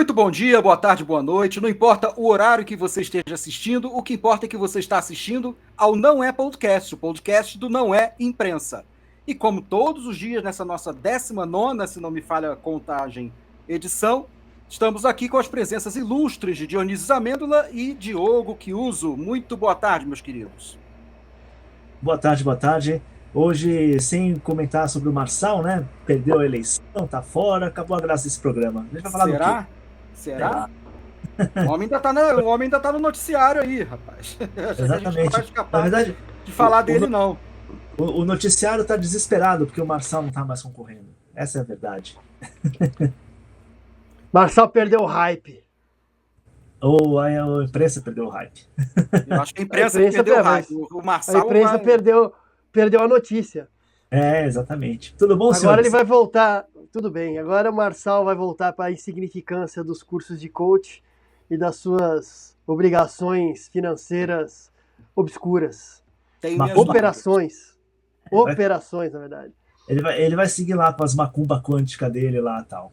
Muito bom dia, boa tarde, boa noite. Não importa o horário que você esteja assistindo, o que importa é que você está assistindo ao Não É Podcast, o podcast do Não É Imprensa. E como todos os dias, nessa nossa 19ª, se não me falha a contagem, edição, estamos aqui com as presenças ilustres de Dionísio Zamêndola e Diogo Chiuso. Muito boa tarde, meus queridos. Boa tarde, boa tarde. Hoje, sem comentar sobre o Marçal, né? Perdeu a eleição, tá fora, acabou a graça desse programa. A gente vai falar do quê? Será? Sei Será? lá. O homem ainda tá no noticiário aí, rapaz. Acho que a gente não vai Exatamente. Na escapar verdade, de o, falar o, dele, no- não. o noticiário tá desesperado porque o Marçal não tá mais concorrendo. Essa é a verdade. Marçal perdeu o hype. Ou a imprensa perdeu o hype. Eu acho que a A imprensa que imprensa, perdeu o hype. mas O a Marçal imprensa vai. perdeu a notícia. É, exatamente. Tudo bom, Agora ele senhores? vai voltar. Tudo bem. Agora o Marçal vai voltar para a insignificância dos cursos de coach e das suas obrigações financeiras obscuras. Tenho minhas Macumba, dúvidas. Operações. vai- Operações, na verdade. ele vai seguir lá com as macumba quântica dele lá tal,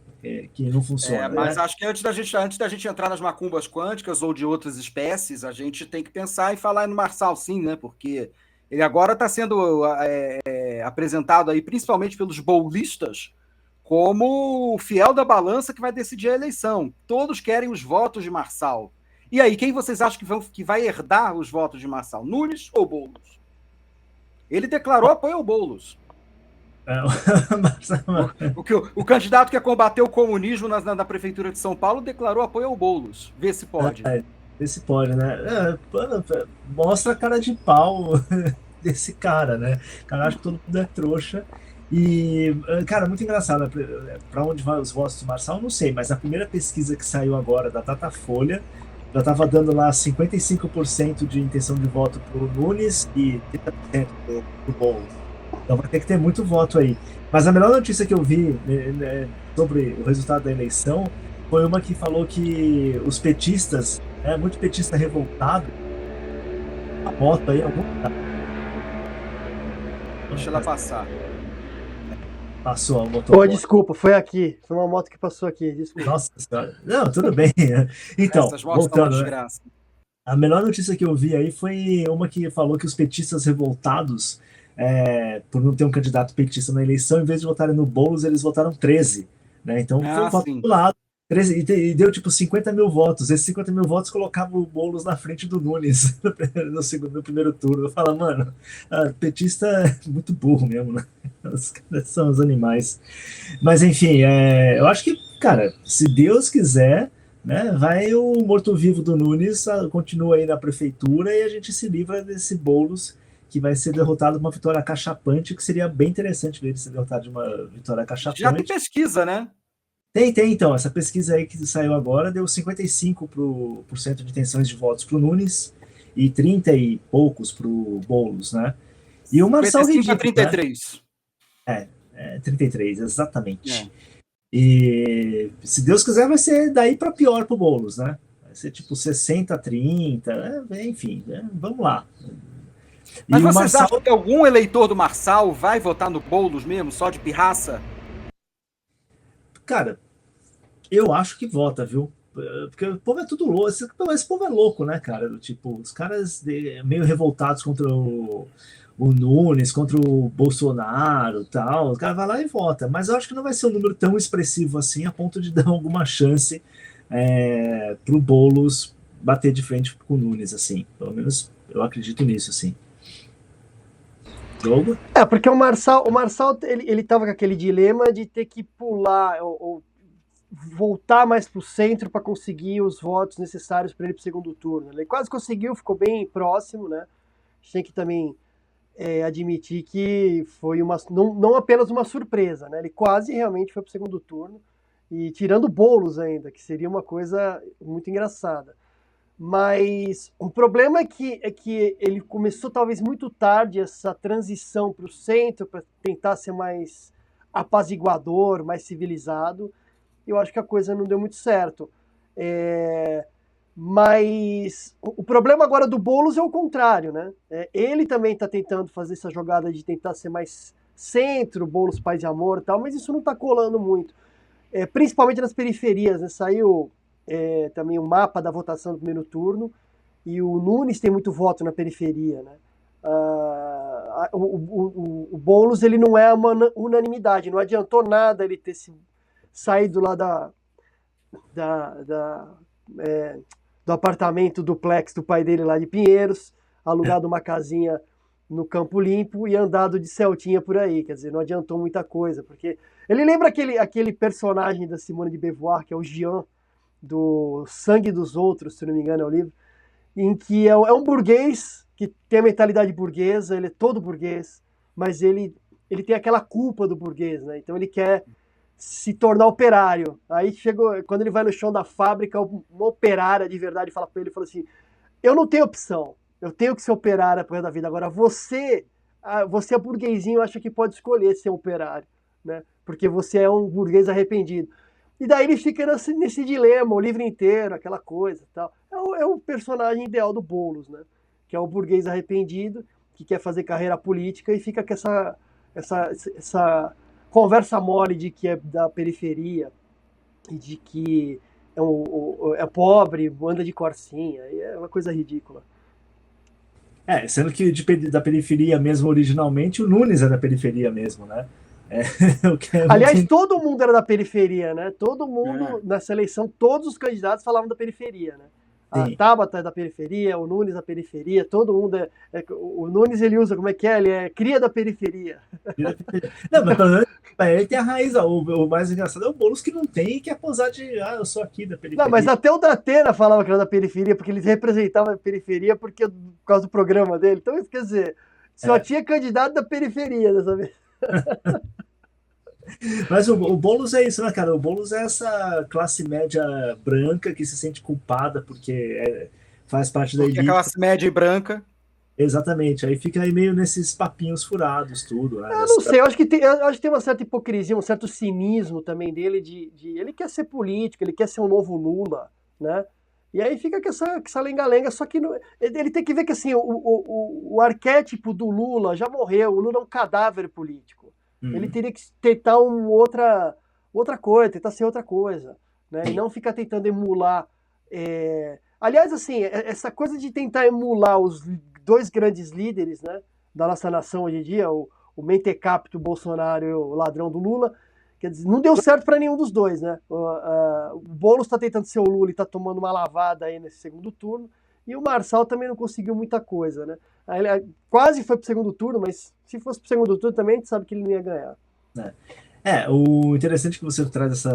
que não funciona, Mas né? acho que antes da gente entrar nas macumbas quânticas ou de outras espécies, a gente tem que pensar e falar no Marçal, sim, né? Porque ele agora está sendo apresentado aí, principalmente pelos boulistas, como o fiel da balança que vai decidir a eleição. Todos querem os votos de Marçal. E aí, quem vocês acham que vai herdar os votos de Marçal? Nunes ou Boulos? Ele declarou apoio ao Boulos. É, O candidato que combateu o comunismo na prefeitura de São Paulo declarou apoio ao Boulos. Vê se pode. Esse pode, né? Mostra a cara de pau desse cara, né? Cara, acho que todo mundo é trouxa. E, cara, muito engraçado. Para onde vai os votos do Marçal, não sei, mas a primeira pesquisa que saiu agora da Datafolha já estava dando lá 55% de intenção de voto para o Nunes e 30% para o Boulos. Então vai ter que ter muito voto aí. Mas a melhor notícia que eu vi, sobre o resultado da eleição foi uma que falou que os petistas, muito petista revoltado, a moto aí, algum Deixa ela passar. passou a moto. Pô, desculpa, foi aqui. Foi uma moto que passou aqui, desculpa. Nossa senhora. Não, tudo bem. Então, Essas motos são uma voltando, né? desgraça. A melhor notícia que eu vi aí foi uma que falou que os petistas revoltados, por não ter um candidato petista na eleição, em vez de votarem no Boulos, eles votaram 13. Né? Então foi um voto Sim. do lado. 13, e deu tipo 50 mil votos. Esses 50 mil votos colocavam o Boulos na frente do Nunes no primeiro turno. Eu falo, mano, petista é muito burro mesmo, né? Os caras são os animais. Mas enfim, eu acho que, cara, se Deus quiser, né, vai o morto-vivo do Nunes, continua aí na prefeitura e a gente se livra desse Boulos que vai ser derrotado uma vitória cachapante, que seria bem interessante ver ele ser derrotado de uma vitória cachapante. Já tem pesquisa, né? Tem, então. Essa pesquisa aí que saiu agora deu 55% de intenções de votos para o Nunes e 30 e poucos para o Boulos, né? E o Marçal 55 a ridículo, 33. né? 33, exatamente. É. E se Deus quiser, vai ser daí para pior para o Boulos, né? Vai ser tipo 60 a 30, enfim, vamos lá. Mas E o vocês Marçal, acham que algum eleitor do Marçal vai votar no Boulos mesmo, só de pirraça? cara, eu acho que vota, viu? Porque o povo é tudo louco. Esse povo é louco, né, cara? Tipo, os caras meio revoltados contra o Nunes, contra o Bolsonaro e tal. O cara vai lá e vota. Mas eu acho que não vai ser um número tão expressivo assim a ponto de dar alguma chance pro Boulos bater de frente com o Nunes, assim. Pelo menos eu acredito nisso, assim. Jogo? Porque o Marçal ele tava com aquele dilema de ter que pular ou voltar mais para o centro para conseguir os votos necessários para ele para o segundo turno. Ele quase conseguiu, ficou bem próximo, né? A gente tem que também admitir que foi não apenas uma surpresa, né? Ele quase realmente foi para o segundo turno e tirando bolos ainda, que seria uma coisa muito engraçada. Mas o problema é que ele começou talvez muito tarde essa transição para o centro, para tentar ser mais apaziguador, mais civilizado. Eu acho que a coisa não deu muito certo. Mas o problema agora do Boulos é o contrário, né? Ele também está tentando fazer essa jogada de tentar ser mais centro, Boulos paz e amor e tal, mas isso não está colando muito. Principalmente nas periferias, né? Saiu também um mapa da votação do primeiro turno, e o Nunes tem muito voto na periferia, né? O Boulos, ele não é uma unanimidade, não adiantou nada ele ter saído lá do apartamento duplex do pai dele lá de Pinheiros, alugado uma casinha no Campo Limpo e andado de Celtinha por aí, quer dizer, não adiantou muita coisa, porque ele lembra aquele personagem da Simone de Beauvoir, que é o Jean, do Sangue dos Outros, se não me engano é o livro, em que é um burguês que tem a mentalidade burguesa, ele é todo burguês, mas ele tem aquela culpa do burguês, né? Então ele quer se tornar operário. Aí quando ele vai no chão da fábrica, uma operária de verdade fala para ele, fala assim, eu não tenho opção, eu tenho que ser operária pro resto da vida. Agora você é burguesinho, acha que pode escolher ser operário, né? Porque você é um burguês arrependido. E daí ele fica nesse dilema, o livro inteiro, aquela coisa e tal. É o personagem ideal do Boulos, né? Que é o burguês arrependido, que quer fazer carreira política e fica com essa conversa mole de que é da periferia e de que é pobre, anda de corsinha. É uma coisa ridícula. Sendo que da periferia mesmo originalmente, o Nunes é da periferia mesmo, né? Aliás, todo mundo era da periferia, né? Todo mundo, nessa eleição, todos os candidatos falavam da periferia, né? A Tabata é da periferia, o Nunes da periferia, todo mundo o Nunes, ele usa, como é que é? Ele é cria da periferia. Não, mas pelo menos ele tem a raiz, o mais engraçado é o Boulos que não tem e quer posar de, eu sou aqui da periferia. Não, mas até o Datena falava que era da periferia, porque ele representava a periferia por causa do programa dele. Então, quer dizer, só tinha candidato da periferia dessa vez. Mas o Boulos é isso, né, cara? O Boulos é essa classe média branca que se sente culpada porque faz parte da elite. A classe média e branca. Exatamente, aí fica aí meio nesses papinhos furados, tudo. Né? Eu não sei, eu acho que tem uma certa hipocrisia, um certo cinismo também dele ele quer ser político, ele quer ser um novo Lula, né? E aí fica com essa lenga-lenga, só que ele tem que ver que assim, o arquétipo do Lula já morreu, o Lula é um cadáver político. Ele teria que tentar outra coisa, tentar ser outra coisa, né? E não ficar tentando emular. Aliás, assim, essa coisa de tentar emular os dois grandes líderes, né, da nossa nação hoje em dia, o mentecapto Bolsonaro e o ladrão do Lula, quer dizer, não deu certo para nenhum dos dois, né? O Boulos está tentando ser o Lula e está tomando uma lavada aí nesse segundo turno, e o Marçal também não conseguiu muita coisa, né? Ele quase foi para o segundo turno, mas se fosse para o segundo turno também a gente sabe que ele não ia ganhar. O interessante é que você traz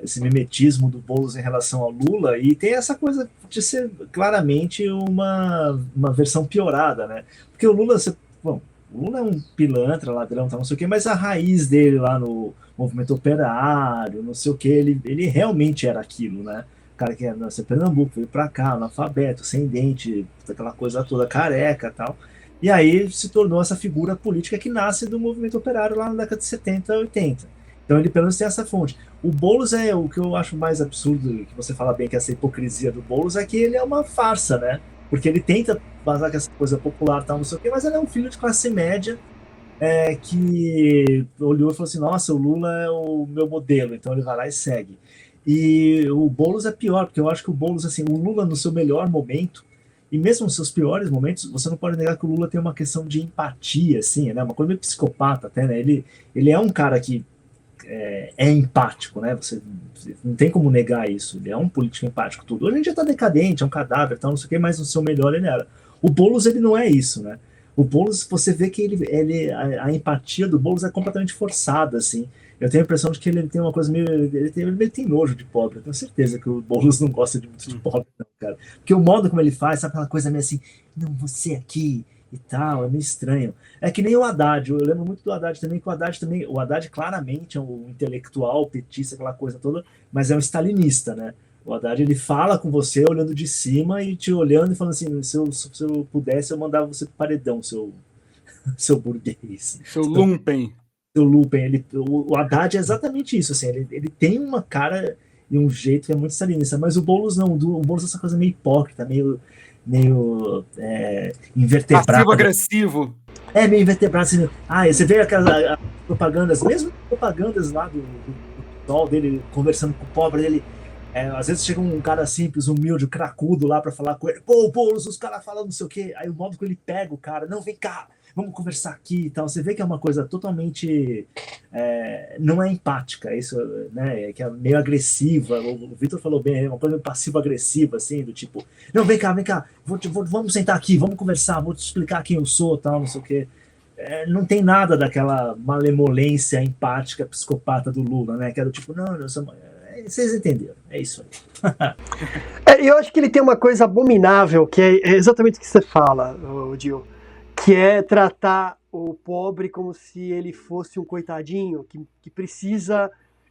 esse mimetismo do Boulos em relação ao Lula, e tem essa coisa de ser claramente uma versão piorada, né? Porque o Lula é um pilantra, ladrão, não sei o quê, mas a raiz dele lá no movimento operário, não sei o quê, ele realmente era aquilo, né? O cara que era nasceu em Pernambuco, veio pra cá, analfabeto, sem dente, aquela coisa toda, careca e tal. E aí se tornou essa figura política que nasce do movimento operário lá na década de 70, 80. Então ele pelo menos tem essa fonte. O Boulos o que eu acho mais absurdo, que você fala bem que essa hipocrisia do Boulos, é que ele é uma farsa, né? Porque ele tenta basar com essa coisa popular, tal, não sei o quê, mas ele é um filho de classe média que olhou e falou assim, nossa, o Lula é o meu modelo, então ele vai lá e segue. E o Boulos é pior, porque eu acho que o Boulos, assim, o Lula no seu melhor momento, e mesmo nos seus piores momentos, você não pode negar que o Lula tem uma questão de empatia, assim, né? Uma coisa meio psicopata até, né? Ele é um cara que é empático, né? Você não tem como negar isso. Ele é um político empático, tudo. Hoje em dia tá decadente, é um cadáver, tal, não sei o quê, mas no seu melhor ele era. O Boulos, ele não é isso, né? O Boulos, você vê que a empatia do Boulos é completamente forçada, assim. Eu tenho a impressão de que ele tem uma coisa meio... Ele tem nojo de pobre. Eu tenho certeza que o Boulos não gosta de muito de pobre, não, cara. Porque o modo como ele faz, sabe aquela coisa meio assim, não, você aqui e tal, é meio estranho. É que nem o Haddad. Eu lembro muito do Haddad também, que o Haddad claramente é um intelectual, petista, aquela coisa toda, mas é um stalinista, né? O Haddad, ele fala com você olhando de cima e te olhando e falando assim, se eu pudesse, eu mandava você pro paredão, seu burguês. Seu lumpen. O Lupen, o Haddad é exatamente isso, assim, ele tem uma cara e um jeito que é muito stalinista, mas o Boulos não, o Boulos é essa coisa meio hipócrita, meio invertebrado. Passivo-agressivo. Meio invertebrado, assim, você vê aquelas propagandas, mesmo propagandas lá do sol dele, conversando com o pobre dele, às vezes chega um cara simples, humilde, cracudo lá pra falar com ele. Pô, Boulos, os caras falando não sei o quê. Aí o modo que ele pega o cara, não, vem cá, vamos conversar aqui e tal. Você vê que é uma coisa totalmente... não é empática, isso, né? Que é meio agressiva. O Vitor falou bem, é uma coisa passivo-agressiva, assim, do tipo, não, vem cá, vamos sentar aqui, vamos conversar, vou te explicar quem eu sou, tal, não sei o quê. Não tem nada daquela malemolência empática psicopata do Lula, né? Que é do tipo, não, vocês entenderam, é isso aí. Eu acho que ele tem uma coisa abominável, que é exatamente o que você fala, Gil, que é tratar o pobre como se ele fosse um coitadinho que precisa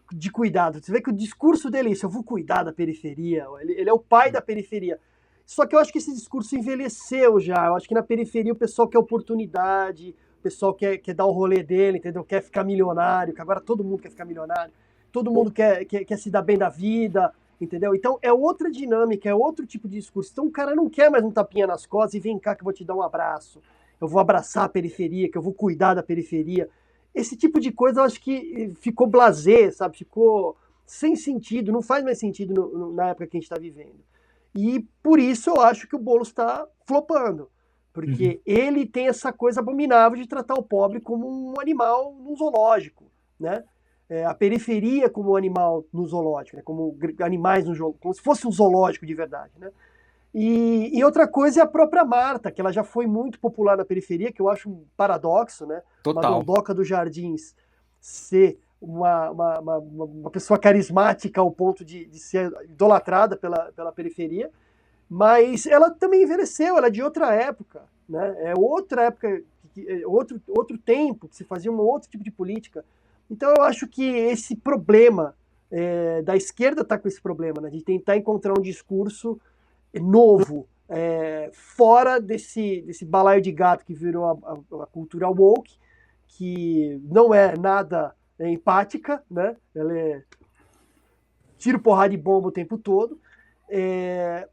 de cuidado. Você vê que o discurso dele é isso, eu vou cuidar da periferia, ele é o pai da periferia. Só que eu acho que esse discurso envelheceu já, eu acho que na periferia o pessoal quer oportunidade, o pessoal quer dar o rolê dele, entendeu? Quer ficar milionário, que agora todo mundo quer ficar milionário, todo mundo quer se dar bem da vida, entendeu? Então é outra dinâmica, é outro tipo de discurso. Então o cara não quer mais um tapinha nas costas e vem cá que eu vou te dar um abraço, eu vou abraçar a periferia, que eu vou cuidar da periferia. Esse tipo de coisa eu acho que ficou blasé, sabe? Ficou sem sentido, não faz mais sentido na época que a gente está vivendo. E por isso eu acho que o Boulos está flopando. Porque ele tem essa coisa abominável de tratar o pobre como um animal num zoológico, né? A periferia como um animal no zoológico, né? Como animais no jogo, como se fosse um zoológico de verdade, né? E outra coisa é a própria Marta, que ela já foi muito popular na periferia, que eu acho um paradoxo, né? Total. Uma dondoca dos Jardins ser uma pessoa carismática ao ponto de ser idolatrada pela periferia, mas ela também envelheceu, ela é de outra época, né? É outra época, outro tempo, que se fazia um outro tipo de política. Então eu acho que esse problema, da esquerda está com esse problema, né? De tentar encontrar um discurso novo, fora desse balaio de gato que virou a cultura woke, que não é nada empática, né? Ela é tiro, porrada e bomba o tempo todo,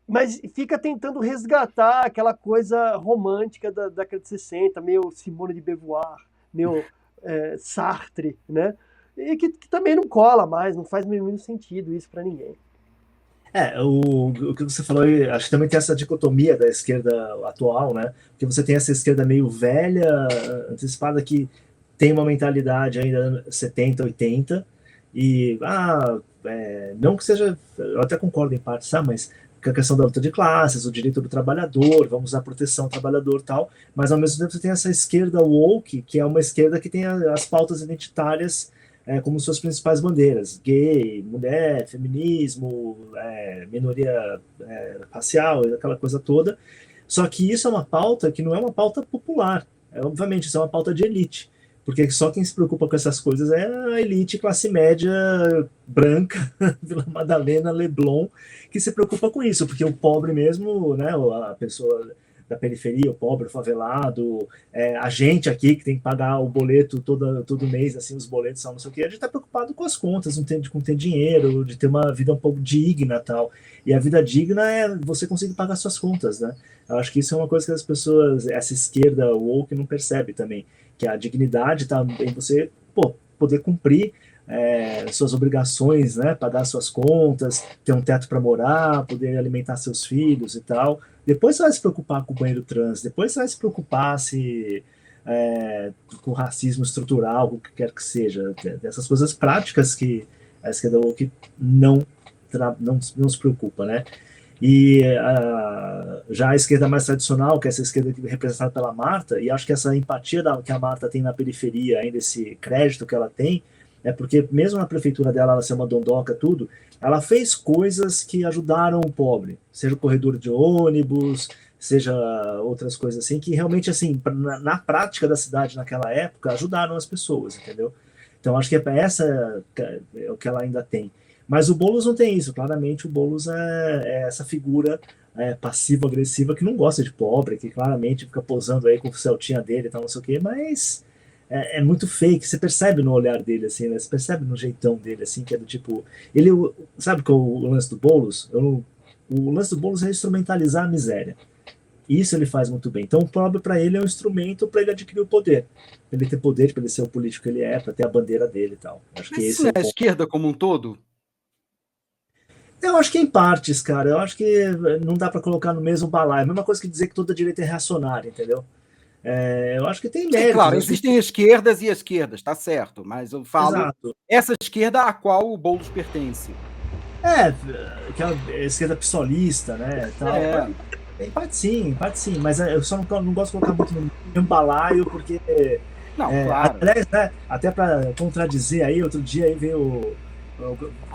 mas fica tentando resgatar aquela coisa romântica da década de 60, meio Simone de Beauvoir, meio Sartre, né? E que também não cola mais, não faz nenhum sentido isso para ninguém. O que você falou, acho que também tem essa dicotomia da esquerda atual, né? Porque você tem essa esquerda meio velha, antecipada, que tem uma mentalidade ainda 70, 80, e não que seja, eu até concordo em parte, sabe? Mas com a questão da luta de classes, o direito do trabalhador, vamos dar proteção ao trabalhador e tal, mas ao mesmo tempo você tem essa esquerda woke, que é uma esquerda que tem as pautas identitárias como suas principais bandeiras: gay, mulher, feminismo, minoria racial, aquela coisa toda. Só que isso é uma pauta que não é uma pauta popular. Obviamente, isso é uma pauta de elite. Porque só quem se preocupa com essas coisas é a elite classe média branca, Vila Madalena, Leblon, que se preocupa com isso. Porque o pobre mesmo, né, a pessoa da periferia, o pobre, o favelado, a gente aqui que tem que pagar o boleto todo mês, assim, os boletos são não sei o que, a gente está preocupado com as contas, com ter dinheiro, de ter uma vida um pouco digna e tal. E a vida digna é você conseguir pagar suas contas, né? Eu acho que isso é uma coisa que as pessoas, essa esquerda woke, não percebe também, que a dignidade está em você poder cumprir suas obrigações, né? Pagar suas contas, ter um teto para morar, poder alimentar seus filhos e tal. Depois você vai se preocupar com o banheiro trans, depois você vai se preocupar com racismo estrutural, com o que quer que seja, dessas coisas práticas que a esquerda woke não se preocupa, né? E já a esquerda mais tradicional, que é essa esquerda representada pela Marta, e acho que essa empatia que a Marta tem na periferia, ainda esse crédito que ela tem, porque mesmo na prefeitura dela, ela ser uma dondoca, tudo, ela fez coisas que ajudaram o pobre, seja o corredor de ônibus, seja outras coisas assim, que realmente, assim, na prática da cidade naquela época, ajudaram as pessoas, entendeu? Então acho que essa é o que ela ainda tem. Mas o Boulos não tem isso, claramente o Boulos é essa figura passivo-agressiva que não gosta de pobre, que claramente fica posando aí com o Celtinha dele e tal, não sei o quê, mas é muito fake, você percebe no olhar dele, assim, né? Você percebe no jeitão dele, assim, que é do tipo... Sabe qual é o lance do Boulos? O lance do Boulos é instrumentalizar a miséria. Isso ele faz muito bem. Então o pobre para ele é um instrumento para ele adquirir o poder. Para ele ter poder, para ele ser o político que ele é, para ter a bandeira dele e tal. Acho que esse é a esquerda como um todo? Eu acho que em partes, cara. Eu acho que não dá para colocar no mesmo balaio. É a mesma coisa que dizer que toda direita é reacionária, entendeu? Eu acho que tem É méritos. claro, existem esquerdas e esquerdas, tá certo, mas eu falo Exato. essa esquerda a qual o Boulos pertence. Aquela esquerda psolista, né? Tal. É. Em parte sim, mas eu só não gosto de colocar muito no mesmo balaio, porque. Não, claro. Aliás, né, até para contradizer aí, outro dia aí veio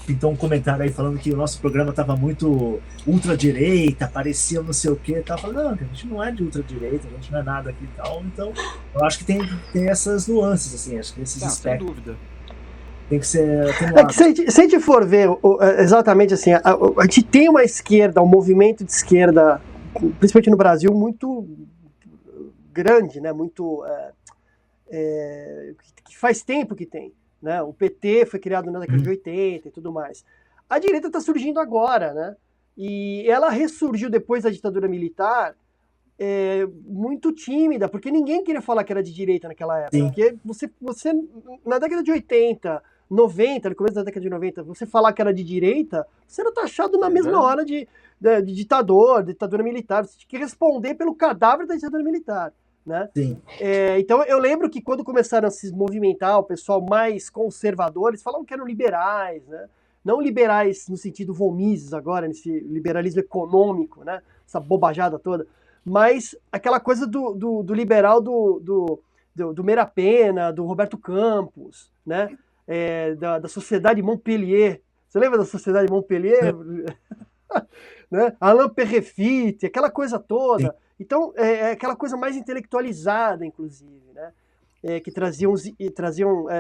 pintou um comentário aí falando que o nosso programa estava muito ultradireita, parecia não sei o que, tava falando, não, a gente não é de ultradireita, a gente não é nada aqui e tal, então eu acho que tem essas nuances, assim, acho que esses aspectos. Sem dúvida. Tem que ser atenuado. Se a gente for ver exatamente assim, a gente tem uma esquerda, um movimento de esquerda, principalmente no Brasil, muito grande, né? Muito que faz tempo que tem, né? O PT foi criado na década de 80 e tudo mais. A direita está surgindo agora, né? E ela ressurgiu depois da ditadura militar, muito tímida, porque ninguém queria falar que era de direita naquela época. Sim. Porque você, na década de 80, 90, no começo da década de 90, você falar que era de direita, você era taxado na mesma hora de ditadura militar. Você tinha que responder pelo cadáver da ditadura militar. Né? Sim. Então eu lembro que quando começaram a se movimentar, o pessoal mais conservador, eles falavam que eram liberais, né? Não liberais no sentido von Mises agora, nesse liberalismo econômico, né? Essa bobajada toda, mas aquela coisa do liberal do Meira Pena, do Roberto Campos, né? Da Sociedade Montpellier. Você lembra da Sociedade Montpellier? Né? Alain Perrefit, aquela coisa toda. Sim. Então, aquela coisa mais intelectualizada, inclusive, né? Que traziam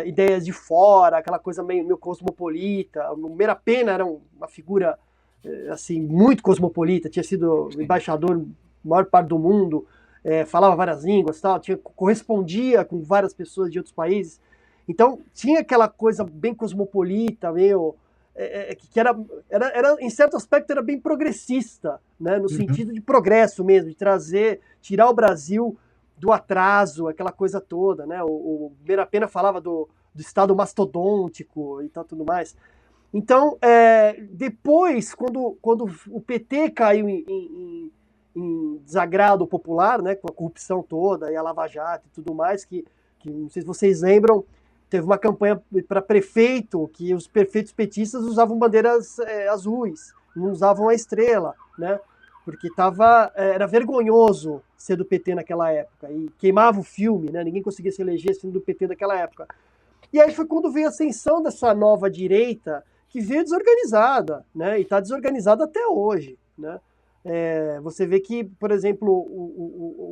ideias de fora, aquela coisa meio cosmopolita. O Meira Pena era uma figura assim, muito cosmopolita, tinha sido embaixador na maior parte do mundo, falava várias línguas, tal, correspondia com várias pessoas de outros países. Então, tinha aquela coisa bem cosmopolita, meio... que era, em certo aspecto, era bem progressista, né? No sentido de progresso mesmo, de tirar o Brasil do atraso, aquela coisa toda, né? O Meira Pena falava do Estado mastodôntico e tal, tudo mais. Então, depois, quando o PT caiu em desagrado popular, né? Com a corrupção toda e a Lava Jato e tudo mais, que não sei se vocês lembram, teve uma campanha para prefeito, que os prefeitos petistas usavam bandeiras azuis, não usavam a estrela, né? Porque era vergonhoso ser do PT naquela época, e queimava o filme, né? Ninguém conseguia se eleger sendo do PT naquela época. E aí foi quando veio a ascensão dessa nova direita, que veio desorganizada, né? E está desorganizada até hoje, né? Você vê que, por exemplo,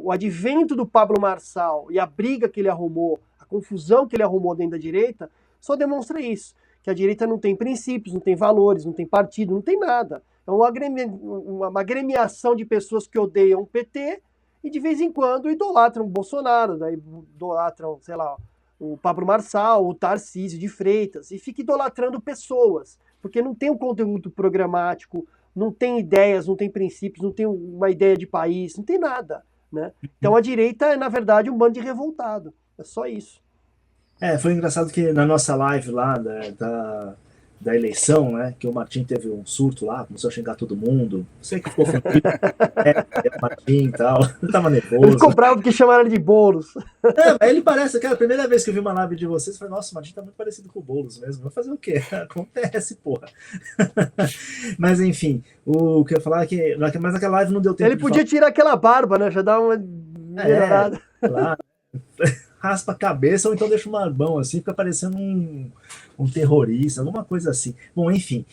o advento do Pablo Marçal e a briga que ele arrumou, a confusão que ele arrumou dentro da direita, só demonstra isso, que a direita não tem princípios, não tem valores, não tem partido, não tem nada. É uma agremiação de pessoas que odeiam o PT e de vez em quando idolatram o Bolsonaro, daí idolatram, sei lá, o Pablo Marçal, o Tarcísio de Freitas, e fica idolatrando pessoas, porque não tem um conteúdo programático, não tem ideias, não tem princípios, não tem uma ideia de país, não tem nada, né? Então a direita é, na verdade, um bando de revoltado. É só isso. Foi engraçado que na nossa live lá da eleição, né, que o Martim teve um surto lá, começou a xingar todo mundo, você que ficou ofendido, o Martim e tal, eu tava nervoso. Ele ficou bravo porque chamaram ele de Boulos. Ele parece, cara, a primeira vez que eu vi uma live de vocês, eu falei, nossa, o Martim tá muito parecido com o Boulos mesmo, vai fazer o quê? Acontece, porra. Mas enfim, o que eu ia falar é que, mas naquela live não deu tempo. Ele podia tirar aquela barba, né, já dá uma melhorada. Claro. Raspa a cabeça ou então deixa um barbão assim, fica parecendo um terrorista, alguma coisa assim. Bom, enfim,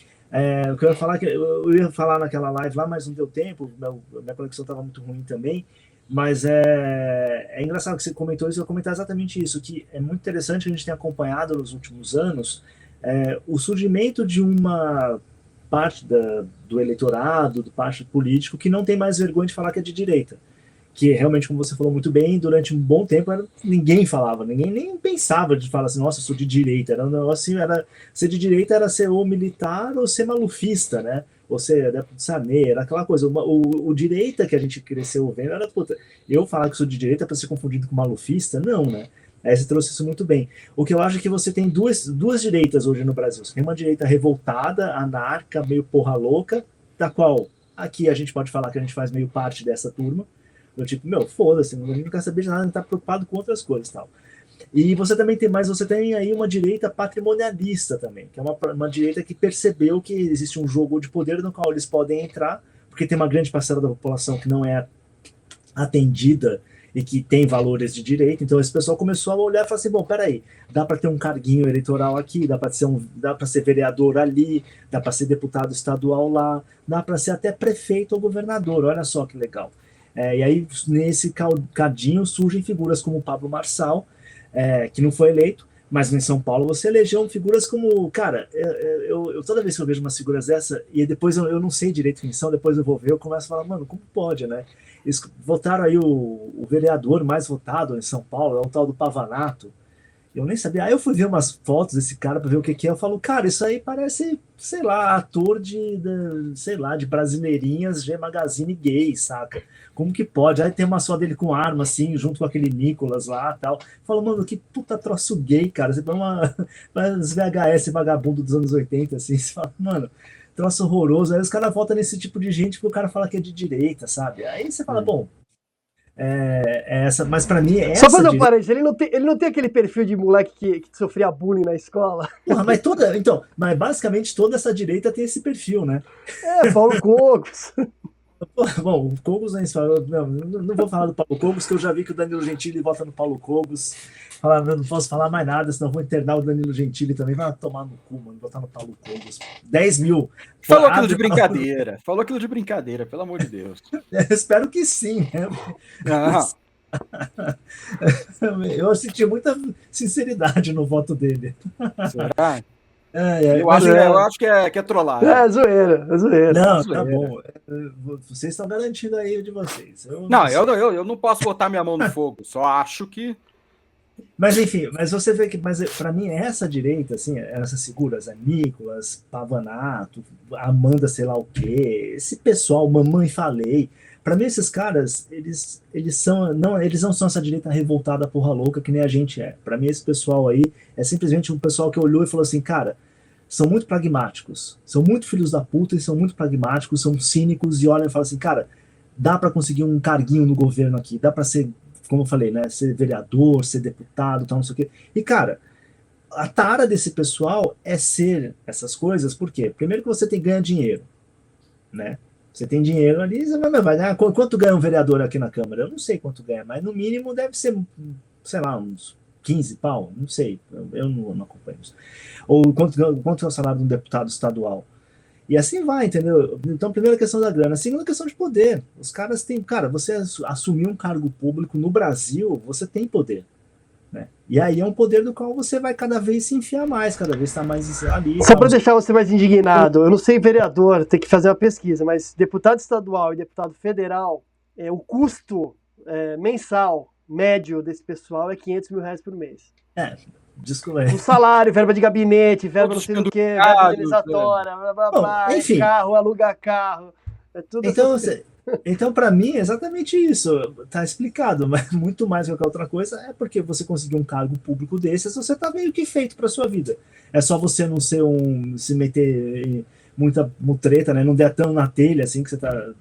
o que eu ia falar, eu ia falar naquela live lá, mas não deu tempo, minha conexão estava muito ruim também, mas é engraçado que você comentou isso, eu ia comentar exatamente isso, que é muito interessante que a gente tem acompanhado nos últimos anos o surgimento de uma parte do eleitorado, do parte político, que não tem mais vergonha de falar que é de direita. Que realmente, como você falou muito bem, durante um bom tempo ninguém falava, ninguém nem pensava de falar assim, nossa, eu sou de direita. Era um negócio assim, ser de direita era ser ou militar ou ser malufista, né? Ou ser adepto de Sarney, era aquela coisa. O direita que a gente cresceu vendo era, puta, eu falar que sou de direita para ser confundido com malufista? Não, né? Você trouxe isso muito bem. O que eu acho é que você tem duas direitas hoje no Brasil. Você tem uma direita revoltada, anarca, meio porra louca, da qual aqui a gente pode falar que a gente faz meio parte dessa turma. Eu tipo, foda-se, a gente não quer saber de nada, a gente tá preocupado com outras coisas e tal. E você também tem, mas você tem aí uma direita patrimonialista também, que é uma direita que percebeu que existe um jogo de poder no qual eles podem entrar, porque tem uma grande parcela da população que não é atendida e que tem valores de direito. Então esse pessoal começou a olhar e falar assim, bom, peraí, dá para ter um carguinho eleitoral aqui, dá para ser vereador ali, dá para ser deputado estadual lá, dá para ser até prefeito ou governador, olha só que legal. E aí nesse cadinho surgem figuras como o Pablo Marçal, que não foi eleito, mas em São Paulo você elegeu figuras como, cara, eu toda vez que eu vejo umas figuras dessa, e depois eu não sei direito quem são, depois eu vou ver, eu começo a falar, mano, como pode, né? Eles votaram aí o vereador mais votado em São Paulo, é o tal do Pavanato. Eu nem sabia. Aí eu fui ver umas fotos desse cara para ver o que é. Eu falo, cara, isso aí parece, sei lá, ator sei lá, de Brasileirinhas, G Magazine gay, saca? Como que pode? Aí tem uma só dele com arma, assim, junto com aquele Nicolas lá e tal. Eu falo, mano, que puta troço gay, cara. Você põe uns VHS vagabundo dos anos 80, assim, você fala, mano, troço horroroso. Aí os caras votam nesse tipo de gente porque o cara fala que é de direita, sabe? Aí você fala, bom, mas pra mim Só fazer um parênteses, ele não tem aquele perfil de moleque que sofria bullying na escola? Porra, mas basicamente toda essa direita tem esse perfil, né? Paulo Cogos. Bom, o Cogos não vou falar do Paulo Cogos, que eu já vi que o Danilo Gentili vota no Paulo Cogos. Eu não posso falar mais nada, senão vou internar o Danilo Gentili também. Vai tomar no cu, mano, votar no Paulo Cogos. 10 mil. Falou aquilo de brincadeira. Falou aquilo de brincadeira, pelo amor de Deus. Espero que sim. Eu senti muita sinceridade no voto dele. Será? Eu acho que é trollagem. É zoeira. Não, zoeira. Tá bom. Vocês estão garantindo aí de vocês. Eu não posso botar minha mão no fogo. Só acho que... Mas enfim, mas você vê que, para mim, essa direita, assim, essas figuras, Nicolas, Pavanato, Amanda, sei lá o quê, esse pessoal, Mamãe Falei, para mim esses caras, eles não são essa direita revoltada porra louca que nem a gente é. Para mim esse pessoal aí é simplesmente um pessoal que olhou e falou assim, cara, são muito pragmáticos, são muito filhos da puta e são muito pragmáticos, são cínicos e olham e falam assim, cara, dá para conseguir um carguinho no governo aqui, dá para ser, como eu falei, né, ser vereador, ser deputado, tal, não sei o quê. E, cara, a tara desse pessoal é ser essas coisas, por quê? Primeiro que você tem que ganhar dinheiro, né? Você tem dinheiro ali, você vai ganhar. Quanto ganha um vereador aqui na Câmara? Eu não sei quanto ganha, mas no mínimo deve ser, sei lá, uns 15 pau, não sei, eu não acompanho isso. Ou quanto é o salário de um deputado estadual? E assim vai, entendeu? Então, primeira questão da grana. Segunda questão de poder. Os caras têm... Cara, você assumir um cargo público no Brasil, você tem poder. Né? E aí é um poder do qual você vai cada vez se enfiar mais, cada vez estar mais ali. Só para deixar você mais indignado, eu não sei vereador, tem que fazer uma pesquisa, mas deputado estadual e deputado federal, o custo mensal médio desse pessoal é 500 mil reais por mês. Desculpa. O salário, verba de gabinete, verba não sei do que, verba indenizatória, blá blá blá, enfim. Carro, alugar carro, tudo então, para mim, é exatamente isso. Tá explicado, mas muito mais do que outra coisa é porque você conseguiu um cargo público desses, você tá meio que feito para sua vida. É só você não ser se meter em muita mutreta, né? Não der tão na telha, assim, que você tá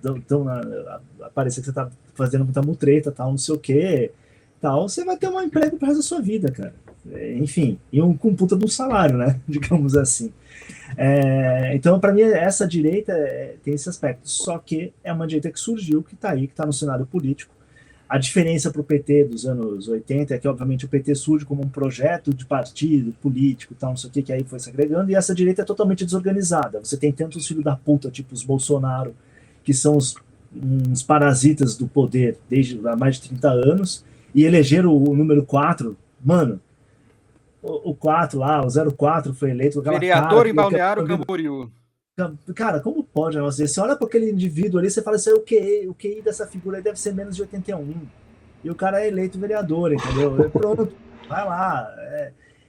parecer que você tá fazendo muita mutreta, tal, não sei o quê, tal. Você vai ter um emprego pro resto da sua vida, cara. Enfim, e com puta de um salário, né? Digamos assim. Então, para mim, essa direita tem esse aspecto. Só que é uma direita que surgiu, que está aí, que está no cenário político. A diferença para o PT dos anos 80 é que, obviamente, o PT surge como um projeto de partido político, tal, não sei o que aí foi se agregando, e essa direita é totalmente desorganizada. Você tem tantos filhos da puta, tipo os Bolsonaro, que são uns parasitas do poder desde há mais de 30 anos, e elegeram o número 4, mano. O 4 lá, o 04 foi eleito. Vereador em Balneário Camboriú. Cara, como pode, né? Você olha para aquele indivíduo ali, você fala assim, o QI dessa figura aí deve ser menos de 81. E o cara é eleito vereador, entendeu? Pronto, vai lá.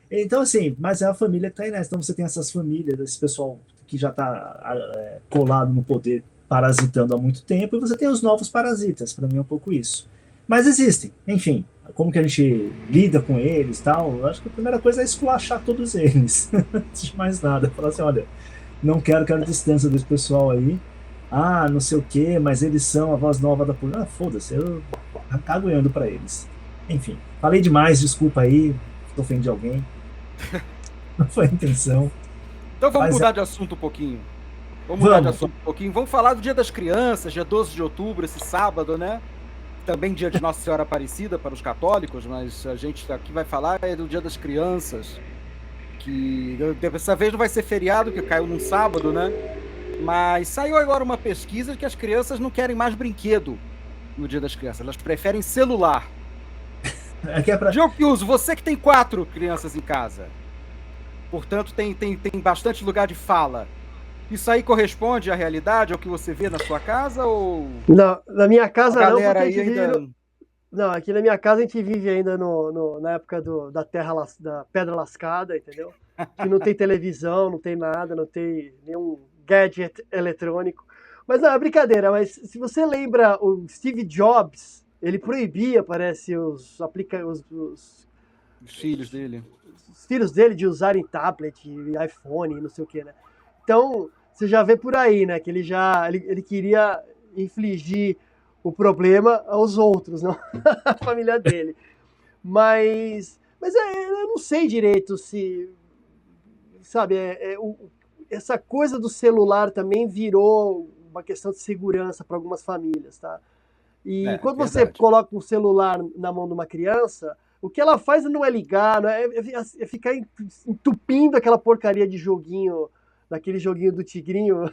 Então, assim, mas é a família que tá aí nessa. Então você tem essas famílias, esse pessoal que já tá colado no poder, parasitando há muito tempo, e você tem os novos parasitas. Para mim é um pouco isso. Mas existem, enfim. como que a gente lida com eles e tal. Eu acho que a primeira coisa é esculachar todos eles, antes de mais nada. Falar assim, olha, não quero distância desse pessoal aí. Ah, não sei o que, mas eles são a voz nova da polícia. Ah, foda-se, eu cago e ando pra eles. Enfim, falei demais, desculpa aí, se ofendi alguém. Não foi a intenção. Então vamos Mas mudar de assunto um pouquinho. Vamos falar do Dia das Crianças, dia 12 de outubro, esse sábado, né? Também dia de Nossa Senhora Aparecida para os católicos, mas a gente aqui vai falar do Dia das Crianças, que dessa vez não vai ser feriado, que caiu num sábado, né? Mas saiu agora uma pesquisa de que as crianças não querem mais brinquedo no Dia das Crianças, elas preferem celular. aqui é pra... Diogo Piuso, você que tem 4 crianças em casa, portanto tem bastante lugar de fala. Isso aí corresponde à realidade, ao que você vê na sua casa? Ou Não, na minha casa a não, porque galera a aí gente ainda... vive não, aqui na minha casa a gente vive ainda na época da da pedra lascada, entendeu? Que não tem televisão, não tem nada, não tem nenhum gadget eletrônico. Mas não, é brincadeira, mas se você lembra o Steve Jobs, ele proibia, parece, os filhos dele. os filhos dele de usarem tablet, iPhone, não sei o que, né? Então, você já vê por aí, né, que ele queria infligir o problema aos outros, não à família dele. Mas eu não sei direito se, sabe, essa coisa do celular também virou uma questão de segurança para algumas famílias, tá? E quando você verdade. coloca um celular na mão de uma criança, o que ela faz não é ligar, não é ficar entupindo aquela porcaria de joguinho, daquele joguinho do tigrinho.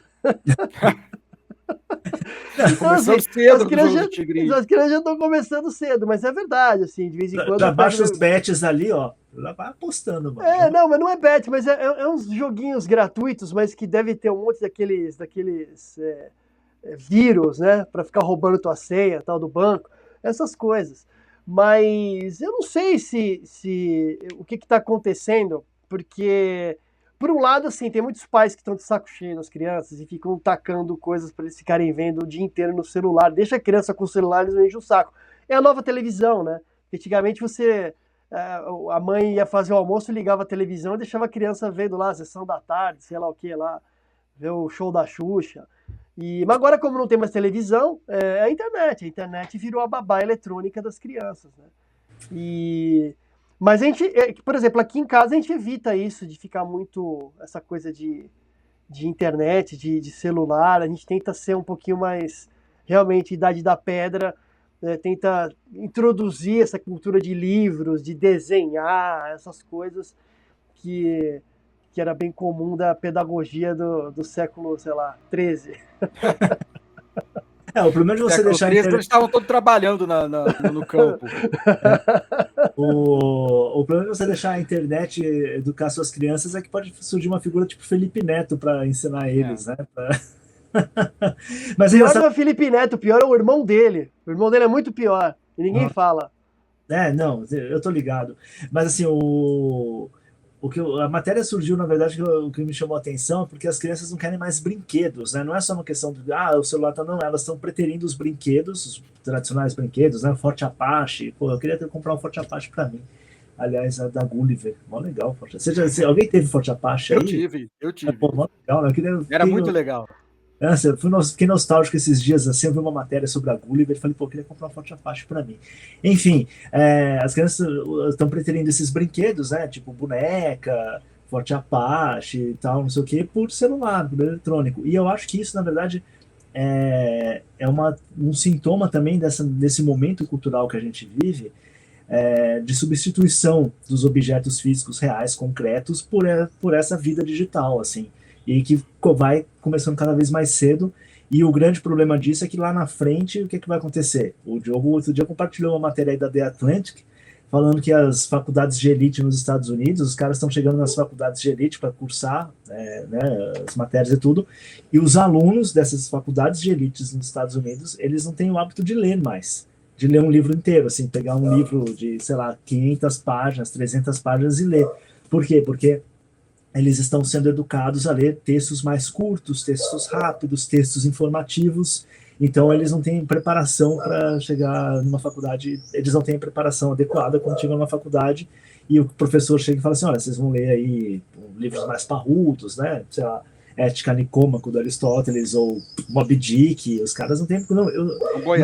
Começando assim, cedo com o jogo do tigrinho. As crianças já estão começando cedo, mas é verdade, assim, de vez em quando... Já baixa os bets ali, ó, já vai apostando, mano. Não, mas não é bet, mas é uns joguinhos gratuitos, mas que deve ter um monte daqueles vírus, né, para ficar roubando tua senha, tal, do banco, essas coisas. Mas eu não sei se o que está acontecendo, porque, por um lado, assim, tem muitos pais que estão de saco cheio das crianças e ficam tacando coisas para eles ficarem vendo o dia inteiro no celular. Deixa a criança com o celular, eles não enchem o saco. É a nova televisão, né? Antigamente a mãe ia fazer o almoço, ligava a televisão e deixava a criança vendo lá a sessão da tarde, sei lá o que lá, ver o show da Xuxa. Mas agora, como não tem mais televisão, é a internet. A internet virou a babá eletrônica das crianças, né? Mas a gente, por exemplo, aqui em casa a gente evita isso, de ficar muito, essa coisa de internet, de celular. A gente tenta ser um pouquinho mais, realmente, idade da pedra, tenta introduzir essa cultura de livros, de desenhar, essas coisas que era bem comum da pedagogia do século, sei lá, 13. O problema de você deixar... Eles estavam todos trabalhando no campo. O problema de você deixar a internet educar suas crianças é que pode surgir uma figura tipo Felipe Neto para ensinar eles, né? Mas pior não é o Felipe Neto, pior é o irmão dele. O irmão dele é muito pior. E ninguém fala. Não, eu tô ligado. Mas assim, a matéria surgiu, na verdade, o que me chamou a atenção é porque as crianças não querem mais brinquedos, né? Não é só uma questão de, o celular tá... Não, elas estão preterindo os brinquedos, os tradicionais brinquedos, né? Forte Apache. Pô, eu queria comprar um Forte Apache para mim. Aliás, a da Gulliver. Mó legal. Alguém teve Forte Apache aí? Eu tive. Pô, mó legal, né? Era muito legal. Fiquei nostálgico esses dias, assim, eu vi uma matéria sobre a Gulliver e falei, pô, eu queria comprar um Forte Apache para mim. Enfim, as crianças estão preterindo esses brinquedos, né, tipo boneca, Forte Apache e tal, não sei o que, por celular, por eletrônico. E eu acho que isso, na verdade, é um sintoma também desse momento cultural que a gente vive, de substituição dos objetos físicos reais, concretos, por essa vida digital, assim. E que vai começando cada vez mais cedo, e o grande problema disso é que lá na frente, o que vai acontecer? O Diogo outro dia compartilhou uma matéria aí da The Atlantic, falando que as faculdades de elite nos Estados Unidos, os caras estão chegando nas faculdades de elite para cursar né, as matérias e tudo, e os alunos dessas faculdades de elite nos Estados Unidos, eles não têm o hábito de ler mais, de ler um livro inteiro, assim, pegar um livro de, sei lá, 500 páginas, 300 páginas e ler. Por quê? Porque eles estão sendo educados a ler textos mais curtos, textos rápidos, textos informativos. Então, eles não têm preparação para chegar numa faculdade, eles não têm preparação adequada quando chegam numa faculdade e o professor chega e fala assim, olha, vocês vão ler aí livros mais parrudos, né? Sei lá, Ética Nicômaco do Aristóteles ou Moby Dick, os caras não têm... Não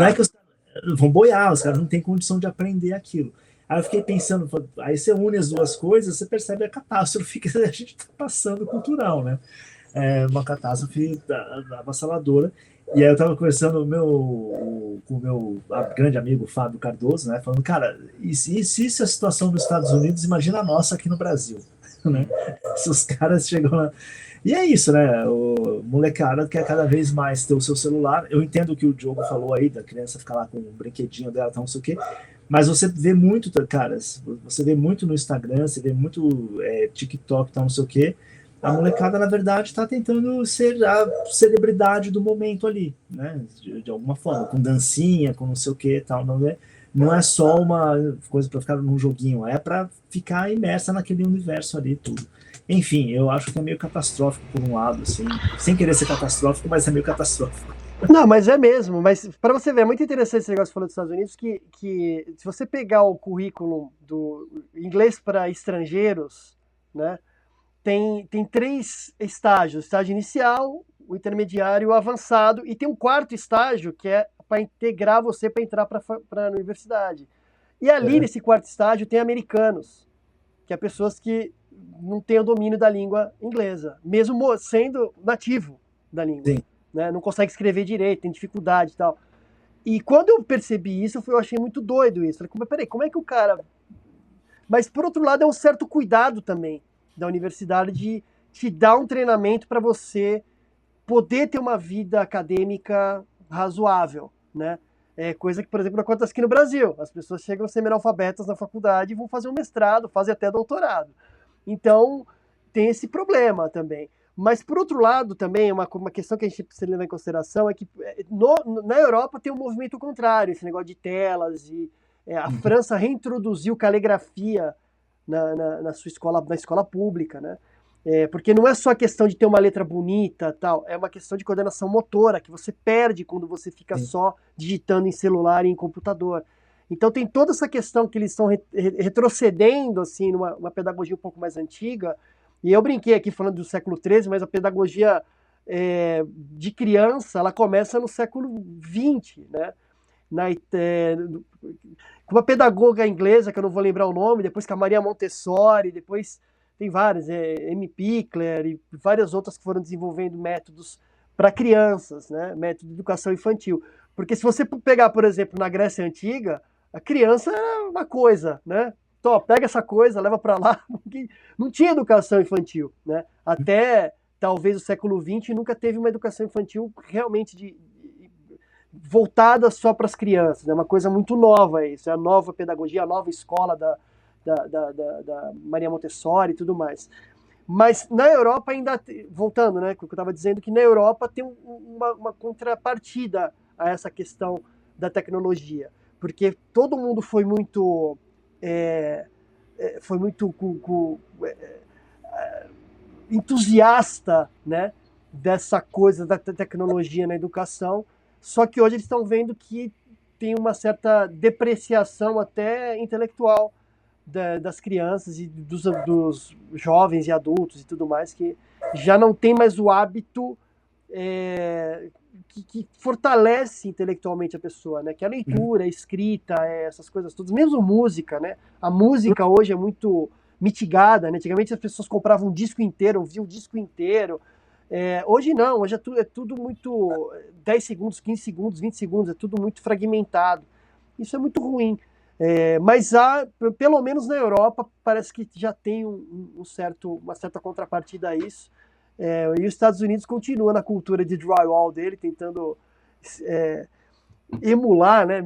é que os caras vão boiar, os caras não têm condição de aprender aquilo. Aí eu fiquei pensando, aí você une as duas coisas, você percebe a catástrofe que a gente está passando cultural, né? É uma catástrofe avassaladora. E aí eu estava conversando com o meu grande amigo Fábio Cardoso, né? Falando, cara, e se isso é a situação nos Estados Unidos, imagina a nossa aqui no Brasil, né? Se os caras chegam lá... E é isso, né? O molecada quer cada vez mais ter o seu celular. Eu entendo o que o Diogo falou aí, da criança ficar lá com o brinquedinho dela, tal, não sei o quê. Mas você vê muito, caras, você vê muito no Instagram, você vê muito TikTok, tal, não sei o quê. A molecada, na verdade, está tentando ser a celebridade do momento ali, né? De alguma forma, com dancinha, com não sei o quê, tal, não é só uma coisa para ficar num joguinho, é para ficar imersa naquele universo ali, tudo. Enfim, eu acho que é meio catastrófico por um lado, assim, sem querer ser catastrófico, mas é meio catastrófico. Não, mas é mesmo. Mas para você ver, é muito interessante esse negócio falando dos Estados Unidos, que se você pegar o currículo do inglês para estrangeiros, né, tem 3 estágios: estágio inicial, o intermediário e o avançado, e tem um 4º estágio que é para integrar você para entrar para a universidade. E ali nesse 4º estágio tem americanos, que é pessoas que não têm o domínio da língua inglesa, mesmo sendo nativo da língua. Sim. Né? Não consegue escrever direito, tem dificuldade e tal. E quando eu percebi isso, eu achei muito doido isso. Falei, peraí, como é que o cara... Mas, por outro lado, é um certo cuidado também da universidade de te dar um treinamento para você poder ter uma vida acadêmica razoável, né? Coisa que, por exemplo, não acontece aqui no Brasil. As pessoas chegam semi-analfabetas na faculdade e vão fazer um mestrado, fazem até doutorado. Então, tem esse problema também. Mas, por outro lado, também, uma questão que a gente precisa levar em consideração é que na Europa tem um movimento contrário, esse negócio de telas, e a França reintroduziu caligrafia na sua escola, na escola pública, né? Porque não é só a questão de ter uma letra bonita, tal, é uma questão de coordenação motora, que você perde quando você fica só digitando em celular e em computador. Então tem toda essa questão que eles estão retrocedendo, assim, numa pedagogia um pouco mais antiga. E eu brinquei aqui falando do século XIII, mas a pedagogia de criança, ela começa no século XX, né? Com uma pedagoga inglesa, que eu não vou lembrar o nome, depois que a Maria Montessori, depois tem várias, M. Pickler e várias outras que foram desenvolvendo métodos para crianças, né? Método de educação infantil. Porque se você pegar, por exemplo, na Grécia Antiga, a criança era uma coisa, né? Então, pega essa coisa, leva para lá. Não tinha educação infantil, né? Até talvez o século XX nunca teve uma educação infantil realmente voltada só para as crianças. É uma coisa muito nova isso. É a nova pedagogia, a nova escola da Maria Montessori e tudo mais. Mas na Europa ainda, voltando, né? Que eu estava dizendo que na Europa tem uma contrapartida a essa questão da tecnologia. Porque todo mundo foi muito entusiasta, né, dessa coisa da tecnologia na educação, só que hoje eles estão vendo que tem uma certa depreciação até intelectual das crianças e dos jovens e adultos e tudo mais, que já não tem mais o hábito que fortalece intelectualmente a pessoa, né? Que é a leitura, a escrita, essas coisas todas, mesmo música, né? A música hoje é muito mitigada, né? Antigamente as pessoas compravam um disco inteiro, ouviam o disco inteiro. Hoje não, hoje é tudo muito 10 segundos, 15 segundos, 20 segundos, é tudo muito fragmentado. Isso é muito ruim. Mas pelo menos na Europa, parece que já tem uma certa contrapartida a isso. E os Estados Unidos continua na cultura de drywall dele, tentando emular, né,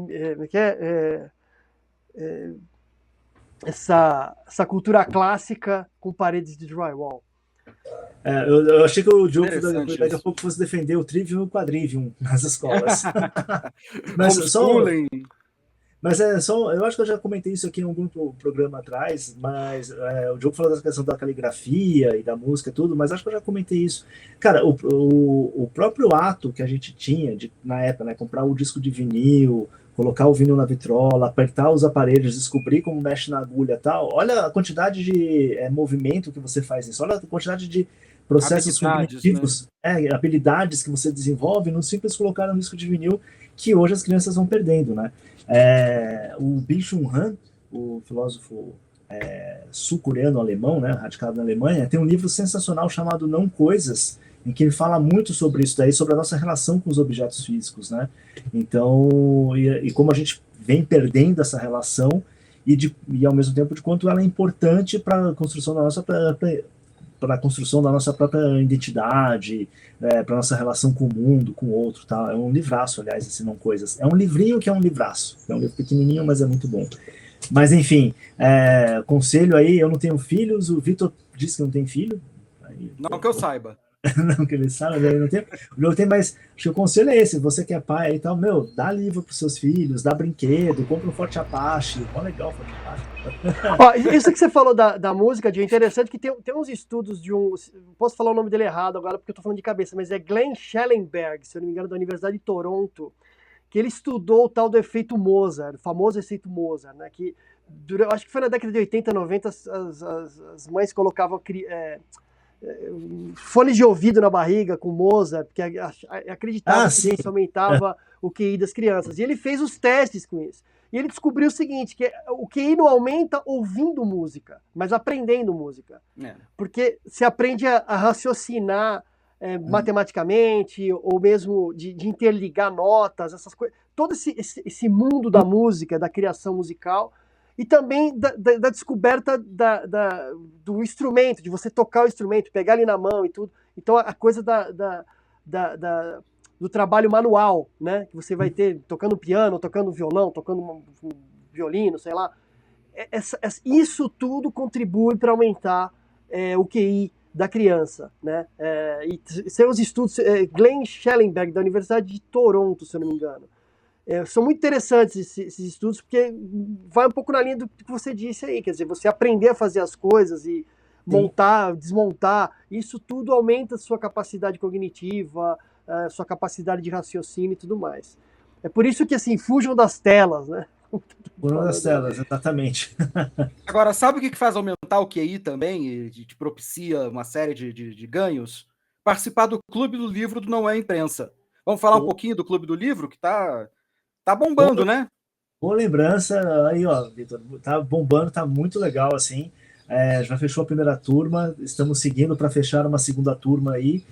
essa cultura clássica com paredes de drywall. Eu achei que o Diogo daqui a pouco fosse defender o Trivium e o Quadrivium nas escolas. Mas Mas eu acho que eu já comentei isso aqui em algum programa atrás, mas o Diogo falou dessa questão da caligrafia e da música e tudo, mas acho que eu já comentei isso. Cara, o próprio ato que a gente tinha na época, né, comprar o disco de vinil, colocar o vinil na vitrola, apertar os aparelhos, descobrir como mexe na agulha e tal, olha a quantidade de movimento que você faz isso, olha a quantidade de processos Habilidades, né? cognitivos, habilidades que você desenvolve no simples colocar um disco de vinil que hoje as crianças vão perdendo, né? O Byung-Chul Han, o filósofo sul-coreano alemão, né, radicado na Alemanha, tem um livro sensacional chamado Não Coisas, em que ele fala muito sobre isso daí, sobre a nossa relação com os objetos físicos, né? Então, e como a gente vem perdendo essa relação e ao mesmo tempo de quanto ela é importante para a construção da nossa para a construção da nossa própria identidade, para nossa relação com o mundo, com o outro, tá? É um livraço, aliás, esse Não Coisas. É um livrinho que é um livraço. É um livro pequenininho, mas é muito bom. Mas, enfim, conselho aí, eu não tenho filhos, o Vitor disse que não tem filho. Aí, não que eu saiba. Não que ele saiba, ele não tem, mas acho que o conselho é esse, você que é pai e tal, dá livro para seus filhos, dá brinquedo, compra um Forte Apache, ó, legal o Forte Apache. Ó, isso que você falou da música, é interessante que tem uns estudos de um. Posso falar o nome dele errado agora porque eu tô falando de cabeça, mas é Glenn Schellenberg, se eu não me engano, da Universidade de Toronto, que ele estudou o tal do efeito Mozart, o famoso efeito Mozart, né? Que acho que foi na década de 80, 90, as mães colocavam fones de ouvido na barriga com Mozart, porque acreditava que isso aumentava o QI das crianças. E ele fez os testes com isso. E ele descobriu o seguinte, que o QI não aumenta ouvindo música, mas aprendendo música. Porque se aprende a raciocinar matematicamente, ou mesmo de interligar notas, essas coisas. Todo esse mundo da música, da criação musical, e também da descoberta do instrumento, de você tocar o instrumento, pegar ele na mão e tudo. Então a coisa do trabalho manual, né? Que você vai ter tocando piano, tocando violão, tocando um violino, sei lá. Isso tudo contribui para aumentar o QI da criança, né? E são os estudos, Glenn Schellenberg, da Universidade de Toronto, se eu não me engano. São muito interessantes esses estudos, porque vai um pouco na linha do que você disse aí, quer dizer, você aprender a fazer as coisas e montar, desmontar, isso tudo aumenta a sua capacidade cognitiva, a sua capacidade de raciocínio e tudo mais. É por isso que, assim, fujam das telas, né? Fujam das telas, exatamente. Agora, sabe o que faz aumentar o QI também e te propicia uma série de ganhos? Participar do Clube do Livro do Não é Imprensa. Vamos falar um pouquinho do Clube do Livro, que tá bombando, né? Boa lembrança. Aí, ó, Vitor, tá bombando, tá muito legal, assim. Já fechou a primeira turma, estamos seguindo para fechar uma segunda turma aí.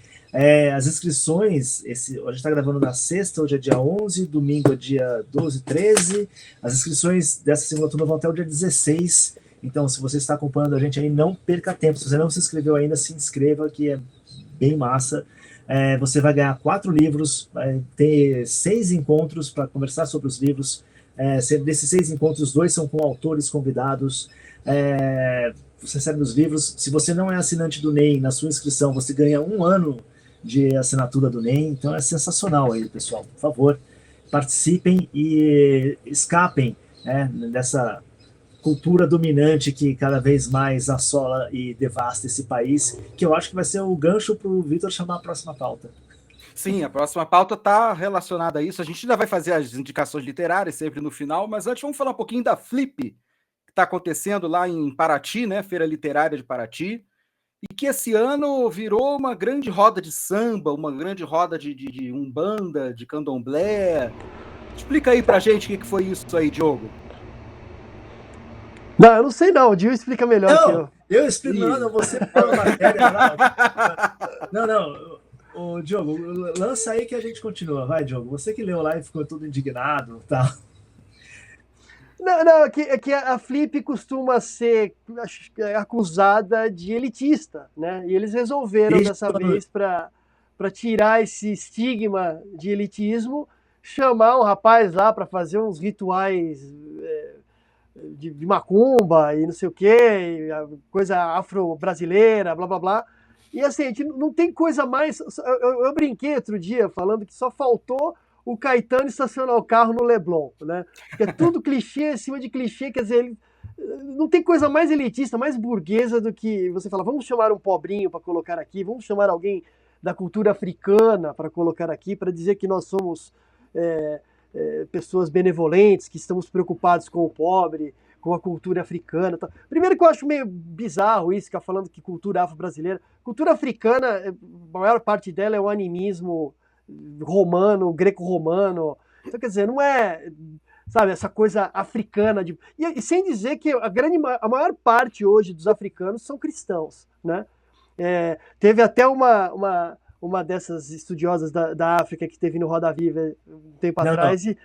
As inscrições, a gente está gravando na sexta, hoje é dia 11, domingo é dia 12, 13. As inscrições dessa segunda turma vão até o dia 16. Então, se você está acompanhando a gente aí, não perca tempo. Se você não se inscreveu ainda, se inscreva, que é bem massa. Você vai ganhar 4 livros, vai ter 6 encontros para conversar sobre os livros. Desses 6 encontros, 2 são com autores convidados. Você recebe os livros. Se você não é assinante do NEM, na sua inscrição, você ganha 1 ano de assinatura do NEM. Então é sensacional aí, pessoal. Por favor, participem e escapem dessa cultura dominante que cada vez mais assola e devasta esse país, que eu acho que vai ser o gancho para o Vitor chamar a próxima pauta. Sim, a próxima pauta está relacionada a isso. A gente ainda vai fazer as indicações literárias sempre no final, mas antes vamos falar um pouquinho da Flip, que está acontecendo lá em Paraty, né? Feira Literária de Paraty, e que esse ano virou uma grande roda de samba, uma grande roda de umbanda, de candomblé. Explica aí pra gente o que foi isso aí, Diogo. Não, eu não sei não, o Dio explica melhor que eu. Eu explico, não, você fala matéria lá. Não, ô, Diogo, lança aí que a gente continua. Vai, Diogo, você que leu lá e ficou todo indignado e tal. Não, é que a Flip costuma ser acusada de elitista, né? E eles resolveram dessa vez, para tirar esse estigma de elitismo, chamar um rapaz lá para fazer uns rituais de macumba e não sei o quê, coisa afro-brasileira, blá blá blá. E assim, a gente não tem coisa mais. Eu brinquei outro dia falando que só faltou o Caetano estacionar o carro no Leblon, né? Que é tudo clichê em cima de clichê, quer dizer, ele, não tem coisa mais elitista, mais burguesa do que você falar, vamos chamar um pobrinho para colocar aqui, vamos chamar alguém da cultura africana para colocar aqui, para dizer que nós somos pessoas benevolentes, que estamos preocupados com o pobre, com a cultura africana. Tá? Primeiro que eu acho meio bizarro isso, ficar falando que cultura afro-brasileira. Cultura africana, a maior parte dela é o animismo romano, greco-romano. Então, quer dizer, não é, sabe, essa coisa africana. E sem dizer que a maior parte hoje dos africanos são cristãos, né? Teve até uma dessas estudiosas da África que teve no Roda Viva um tempo atrás e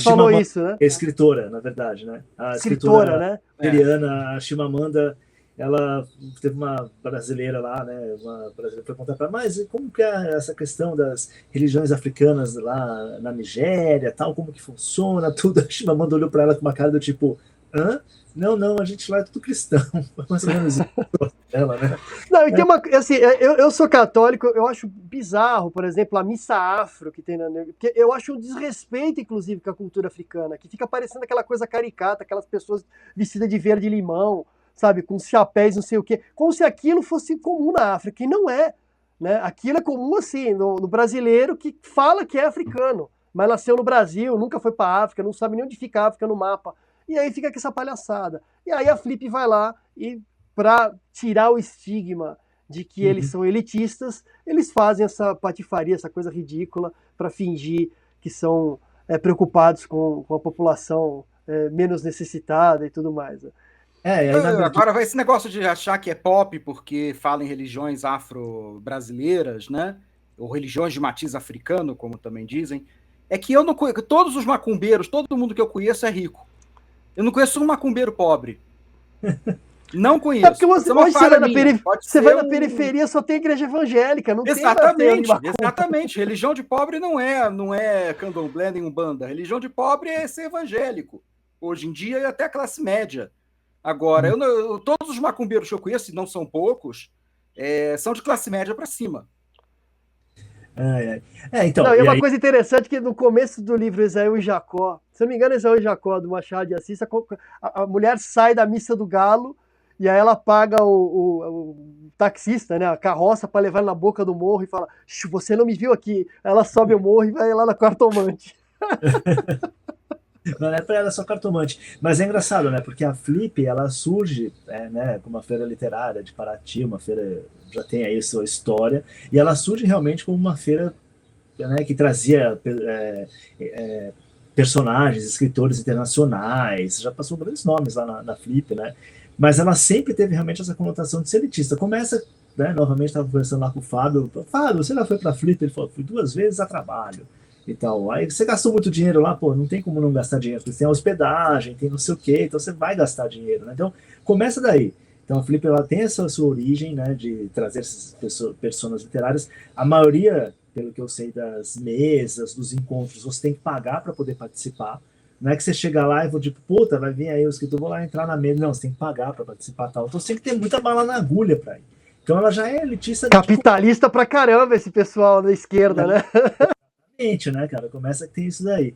falou isso, né? É escritora, na verdade, né? A escritora, né? Nigeriana, a Chimamanda, ela teve uma brasileira lá, né? Uma brasileira foi contar para ela, mas como que é essa questão das religiões africanas lá na Nigéria, tal, como que funciona, tudo. A Chimamanda olhou para ela com uma cara do tipo, hã? Não, a gente lá é tudo cristão. Mais ou menos isso dela, né? Não, e tem uma. Assim, eu sou católico, eu acho bizarro, por exemplo, a missa afro que tem na. Porque eu acho um desrespeito, inclusive, com a cultura africana, que fica parecendo aquela coisa caricata, aquelas pessoas vestidas de verde-limão, sabe, com chapéus, não sei o quê, como se aquilo fosse comum na África, e não é. Né? Aquilo é comum, assim, no brasileiro que fala que é africano, mas nasceu no Brasil, nunca foi para a África, não sabe nem onde fica a África no mapa. E aí fica com essa palhaçada. E aí a Flip vai lá e, para tirar o estigma de que eles são elitistas, eles fazem essa patifaria, essa coisa ridícula, para fingir que são preocupados com a população menos necessitada e tudo mais. Agora vai esse negócio de achar que é pop porque fala em religiões afro-brasileiras, né? Ou religiões de matiz africano, como também dizem. É que eu não conheço, todos os macumbeiros, todo mundo que eu conheço é rico. Eu não conheço um macumbeiro pobre. Não conheço. É porque hoje você vai na periferia, só tem igreja evangélica, não Exatamente. Religião de pobre não é candomblé nem umbanda. Religião de pobre é ser evangélico. Hoje em dia é até a classe média. Agora, todos os macumbeiros que eu conheço, e não são poucos, são de classe média para cima. Então, não, e uma coisa interessante que no começo do livro Esaú e Jacó, se eu não me engano, Esaú e Jacó, do Machado de Assis, a mulher sai da missa do galo e aí ela paga o taxista, né, a carroça para levar na boca do morro e fala, você não me viu aqui. Ela sobe o morro e vai lá na cartomante. Não é para ela só cartomante. Mas é engraçado, né? Porque a Flip, ela surge né, como uma feira literária de Paraty, uma feira já tem aí sua história, e ela surge realmente como uma feira, né, que trazia personagens, escritores internacionais, já passou grandes nomes lá na Flip, né? Mas ela sempre teve realmente essa conotação de ser elitista. Começa, né, novamente, estava conversando lá com o Fábio, você já foi para a Flip? Ele falou, fui 2 vezes a trabalho. E tal. Aí você gastou muito dinheiro lá, não tem como não gastar dinheiro, porque tem a hospedagem, tem não sei o quê, então você vai gastar dinheiro, né? Então, começa daí. Então, a Flip, ela tem essa sua origem, né, de trazer essas personas literárias. A maioria, pelo que eu sei, das mesas, dos encontros, você tem que pagar para poder participar. Não é que você chega lá e vou tipo, puta, vai vir aí o escritor, vou lá entrar na mesa. Não, você tem que pagar para participar tal. Então, você tem que ter muita bala na agulha para ir. Então, ela já é elitista. Capitalista pra caramba esse pessoal da esquerda, né? Né, cara? Começa que tem isso daí.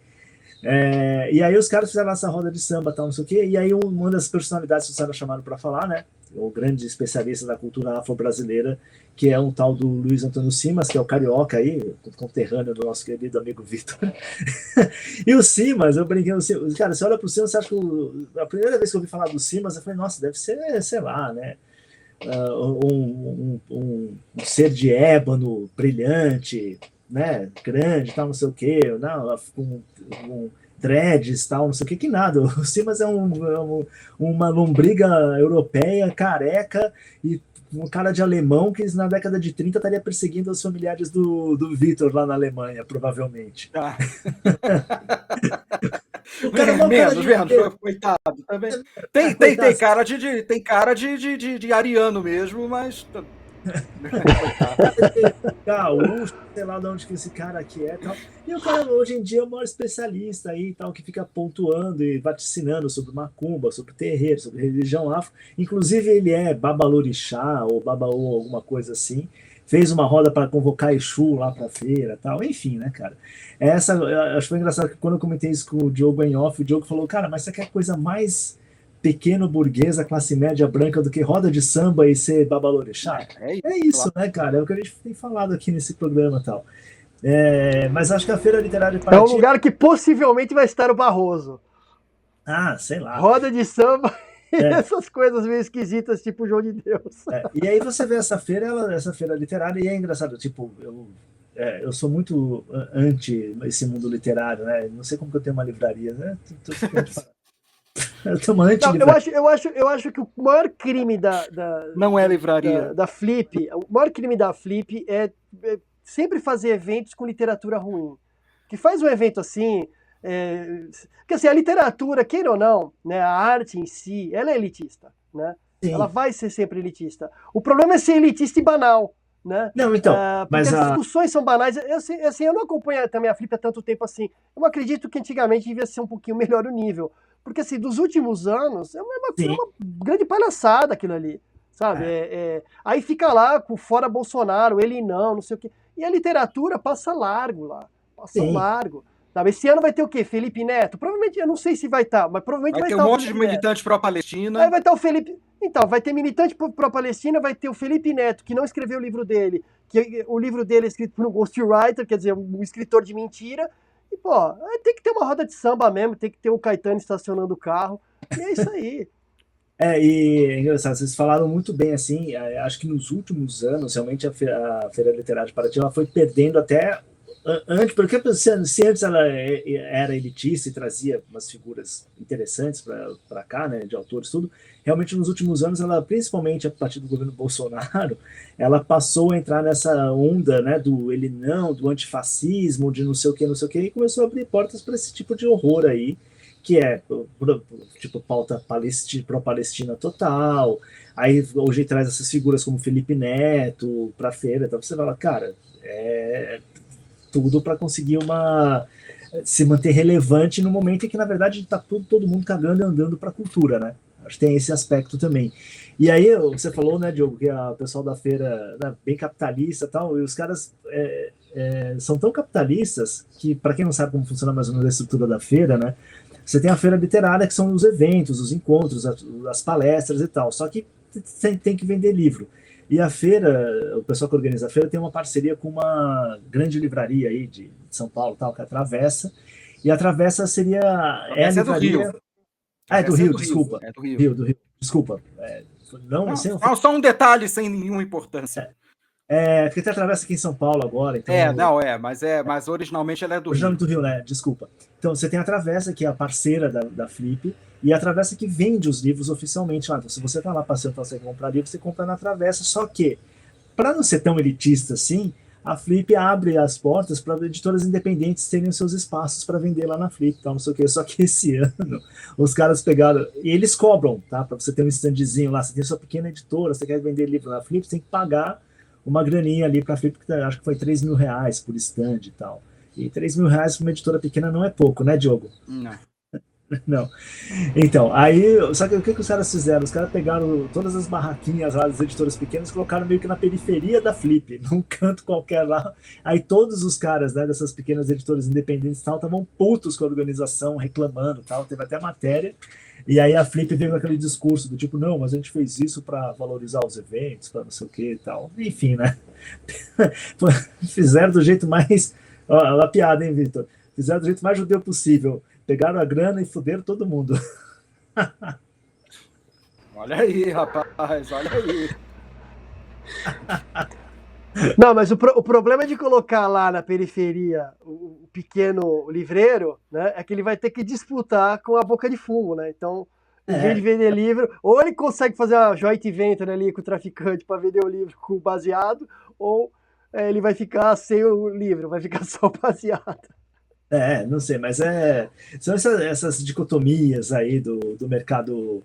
E aí os caras fizeram essa roda de samba, tal, não sei o quê, e aí uma das personalidades que os caras chamaram para falar, né, o grande especialista da cultura afro-brasileira, que é um tal do Luiz Antônio Simas, que é o carioca aí, conterrâneo do nosso querido amigo Vitor. E o Simas, eu brinquei, cara, você olha pro Simas, você acha que a primeira vez que eu ouvi falar do Simas, eu falei, nossa, deve ser, sei lá, né, um ser de ébano brilhante, né, grande, tal, não sei o que, com dreads, tal, não sei o que nada. O Simas é uma lombriga europeia, careca, e um cara de alemão que na década de 30 estaria perseguindo os familiares do Vitor lá na Alemanha, provavelmente. O cara menos, coitado. Também. Tem cara de ariano mesmo, mas... gaúcho, sei lá de onde que esse cara aqui é, tal. E o cara hoje em dia é o maior especialista aí, tal, que fica pontuando e vaticinando sobre macumba, sobre terreiro, sobre religião afro. Inclusive ele é babalorixá ou babaô, alguma coisa assim. fez uma roda para convocar Exu lá para a feira, tal, enfim, né, cara. Eu acho que foi engraçado que quando eu comentei isso com o Diogo em off, o Diogo falou, cara, mas você quer coisa mais pequeno burguesa, classe média branca do que roda de samba e ser babalorixá? É isso, né, cara? É o que a gente tem falado aqui nesse programa e tal. Mas acho que a Feira Literária de Paraty... É um lugar que possivelmente vai estar o Barroso. Ah, sei lá. Roda de samba e essas coisas meio esquisitas, tipo João de Deus. E aí você vê essa feira literária, e é engraçado, tipo, eu sou muito anti esse mundo literário, né? Não sei como que eu tenho uma livraria, né? Eu tô uma anti-livraria. Eu acho que o maior crime não é livraria. Da Flip, o maior crime da Flip é sempre fazer eventos com literatura ruim. Que faz um evento assim... Porque assim, a literatura, queira ou não, né, a arte em si, ela é elitista, né? Ela vai ser sempre elitista. O problema é ser elitista e banal, né? Não, então, porque as discussões são banais. Eu não acompanho também a Flip há tanto tempo assim. Eu acredito que antigamente devia ser um pouquinho melhor o nível. Porque assim, dos últimos anos, é uma grande palhaçada aquilo ali, sabe? Aí fica lá com fora Bolsonaro, ele não sei o quê. E a literatura passa largo lá, largo. Sabe, esse ano vai ter o quê? Felipe Neto? Provavelmente, eu não sei se vai estar, mas provavelmente vai ter estar um monte de militante pró-Palestina. Aí vai estar o Felipe... Então, vai ter militante pró-Palestina, vai ter o Felipe Neto, que não escreveu o livro dele, que o livro dele é escrito por um ghostwriter, quer dizer, um escritor de mentira. E, pô, tem que ter uma roda de samba mesmo, tem que ter o Caetano estacionando o carro. E é isso aí. E é engraçado, vocês falaram muito bem, assim, acho que nos últimos anos, realmente, a Feira Literária de Paraty, ela foi perdendo até... Antes, porque se antes ela era elitista e trazia umas figuras interessantes para cá, né, de autores, tudo, realmente nos últimos anos, ela, principalmente a partir do governo Bolsonaro, ela passou a entrar nessa onda, né, do antifascismo, de não sei o que, e começou a abrir portas para esse tipo de horror aí, que é, tipo, pauta pró-Palestina total. Aí hoje traz essas figuras como Felipe Neto para a feira, então você fala, cara, tudo para conseguir se manter relevante no momento em que, na verdade, está todo mundo cagando e andando para a cultura, né? Acho que tem esse aspecto também. E aí, você falou, né, Diogo, que o pessoal da feira, né, bem capitalista e tal, e os caras são tão capitalistas que, para quem não sabe como funciona mais ou menos a estrutura da feira, né, você tem a feira literária, que são os eventos, os encontros, as palestras e tal, só que tem que vender livro. E a feira, o pessoal que organiza a feira tem uma parceria com uma grande livraria aí de São Paulo, tal, que é a Travessa. E a Travessa seria... a livraria... do Rio, desculpa. É do Rio. Do Rio, desculpa. Não, só um detalhe sem nenhuma importância. Porque tem a Travessa aqui em São Paulo agora. Então, mas originalmente ela é do Rio. Rio. Do Rio, né? Desculpa. Então, você tem a Travessa, que é a parceira da Flip, e a Travessa que vende os livros oficialmente lá. Então, se você está lá passeando para você comprar livro, você compra na Travessa. Só que, para não ser tão elitista assim, a Flip abre as portas para editoras independentes terem os seus espaços para vender lá na Flip, tal, não sei o quê. Só que esse ano, os caras pegaram... E eles cobram, tá? Para você ter um standzinho lá. Você tem sua pequena editora, você quer vender livro na Flip, você tem que pagar uma graninha ali para a Flip, que acho que foi R$3.000 por stand e tal. E R$3.000 para uma editora pequena não é pouco, né, Diogo? Não. Não. Então, aí, só que o que os caras fizeram? Os caras pegaram todas as barraquinhas lá das editoras pequenas e colocaram meio que na periferia da Flip, num canto qualquer lá. Aí todos os caras, né, dessas pequenas editoras independentes e tal, estavam putos com a organização, reclamando tal, teve até matéria. E aí a Flip veio com aquele discurso do tipo, não, mas a gente fez isso para valorizar os eventos, para não sei o que e tal. Enfim, né? Fizeram do jeito mais... Ó, a piada, hein, Vitor? Fizeram do jeito mais judeu possível. Pegaram a grana e fuderam todo mundo. Olha aí, rapaz, olha aí. Não, mas o problema de colocar lá na periferia o pequeno livreiro, né, é que ele vai ter que disputar com a boca de fumo, né? Então, em vez de vender livro, ou ele consegue fazer uma joint venture ali com o traficante para vender o livro com o baseado, ou ele vai ficar sem o livro, vai ficar só o baseado. Não sei, mas são essas dicotomias aí do mercado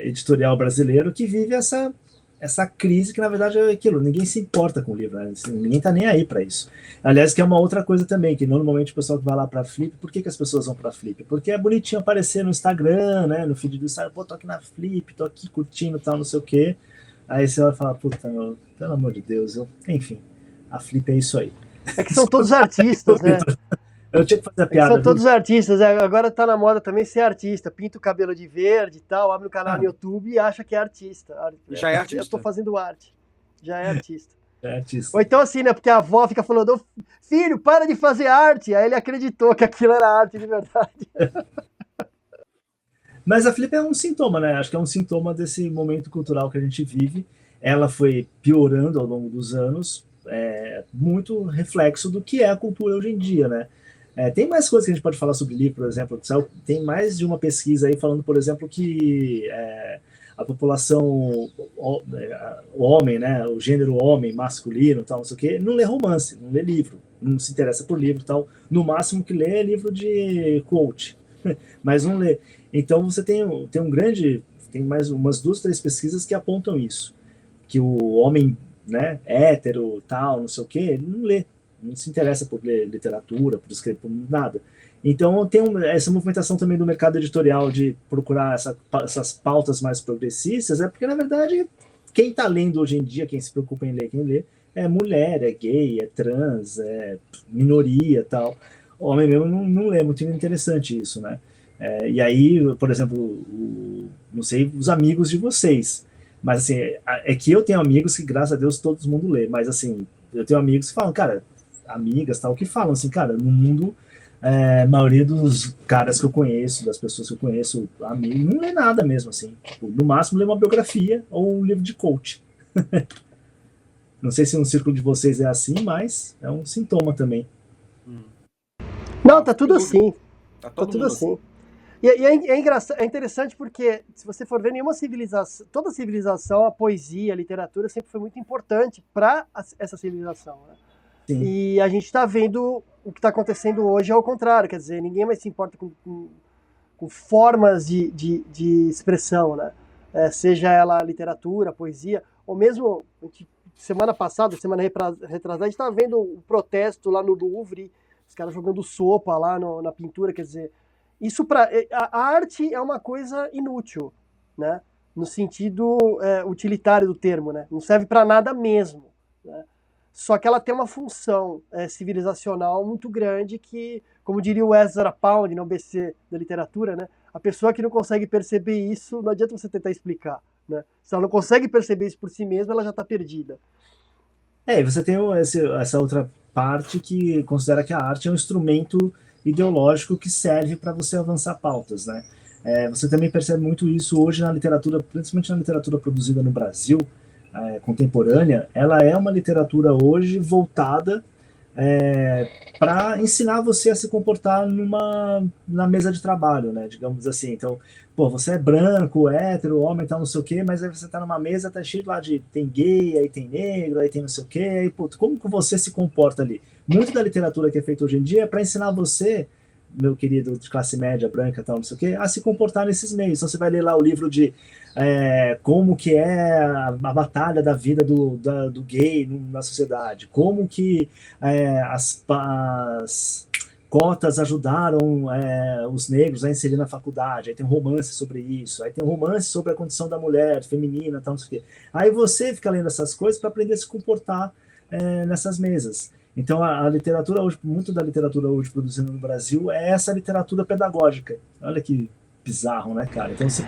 editorial brasileiro que vive essa crise que, na verdade, é aquilo, ninguém se importa com o livro, né? Ninguém tá nem aí para isso. Aliás, que é uma outra coisa também, que normalmente o pessoal que vai lá para Flip, por que as pessoas vão para Flip? Porque é bonitinho aparecer no Instagram, né, no feed do Instagram, pô, tô aqui na Flip, tô aqui curtindo tal, não sei o quê. Aí você vai falar, puta, meu, pelo amor de Deus, enfim, a Flip é isso aí. É que são todos artistas, né? Eu tinha que fazer a É que piada. são todos artistas. Agora tá na moda também ser artista. Pinta o cabelo de verde e tal, abre um canal no YouTube e acha que é artista. Já é artista. Eu tô fazendo arte. Já é artista. É artista. Ou então assim, né? Porque a avó fica falando, filho, para de fazer arte. Aí ele acreditou que aquilo era arte de verdade. Mas a Flip é um sintoma, né? Acho que é um sintoma desse momento cultural que a gente vive. Ela foi piorando ao longo dos anos, muito reflexo do que é a cultura hoje em dia, né? Tem mais coisas que a gente pode falar sobre livro, por exemplo. Tem mais de uma pesquisa aí falando, por exemplo, que a população, o homem, né? O gênero homem, masculino, tal, não sei o quê, não lê romance, não lê livro, não se interessa por livro, tal. No máximo que lê é livro de coach, mas não lê. Então você tem mais umas 2, 3 pesquisas que apontam isso, que o homem, né, hétero, tal, não sei o quê, ele não lê, não se interessa por ler literatura, por escrever, por nada. Então tem essa movimentação também do mercado editorial de procurar essas pautas mais progressistas, porque na verdade quem está lendo hoje em dia, quem se preocupa em ler, quem lê, é mulher, é gay, é trans, é minoria, tal. O homem mesmo não lê, muito interessante isso, né? E aí, por exemplo, não sei os amigos de vocês, mas assim, é que eu tenho amigos que, graças a Deus, todo mundo lê, mas assim, eu tenho amigos que falam, cara, amigas tal, que falam assim, cara, no mundo, a maioria dos caras que eu conheço, das pessoas que eu conheço, amigos, não lê nada mesmo, assim. No máximo, lê uma biografia ou um livro de coach. Não sei se no círculo de vocês é assim, mas é um sintoma também. Não, tá tudo assim. Tá tudo assim. E é interessante porque, se você for ver, nenhuma civilização, toda civilização, a poesia, a literatura sempre foi muito importante para essa civilização. Né? Sim. E a gente está vendo o que está acontecendo hoje ao contrário, quer dizer, ninguém mais se importa com formas de expressão, né? Seja ela literatura, poesia, ou mesmo, semana passada, semana retrasada, a gente estava vendo um protesto lá no Louvre, os caras jogando sopa lá na pintura, quer dizer, a arte é uma coisa inútil, né? No sentido utilitário do termo, né? Não serve para nada mesmo, né? Só que ela tem uma função civilizacional muito grande que, como diria o Ezra Pound, no BC da literatura, né? A pessoa que não consegue perceber isso, não adianta você tentar explicar, né? Se ela não consegue perceber isso por si mesma, ela já está perdida. E você tem essa outra parte que considera que a arte é um instrumento ideológico que serve para você avançar pautas, né? Você também percebe muito isso hoje na literatura, principalmente na literatura produzida no Brasil, contemporânea. Ela é uma literatura hoje voltada para ensinar você a se comportar na mesa de trabalho, né? Digamos assim. Então, você é branco, hétero, homem, tal, não sei o quê, mas aí você tá numa mesa, tá cheio lá tem gay, aí tem negro, aí tem não sei o quê, aí, como que você se comporta ali? Muito da literatura que é feita hoje em dia é para ensinar você, meu querido de classe média, branca, tal, não sei o quê, a se comportar nesses meios. Então você vai ler lá o livro de como que é a batalha da vida do gay na sociedade, como que as cotas ajudaram os negros a inserir na faculdade, aí tem um romance sobre isso, aí tem um romance sobre a condição da mulher feminina, tal, não sei o quê. Aí você fica lendo essas coisas para aprender a se comportar nessas mesas. Então a literatura hoje, muito da literatura hoje produzida no Brasil é essa literatura pedagógica. Olha que bizarro, né, cara? Então você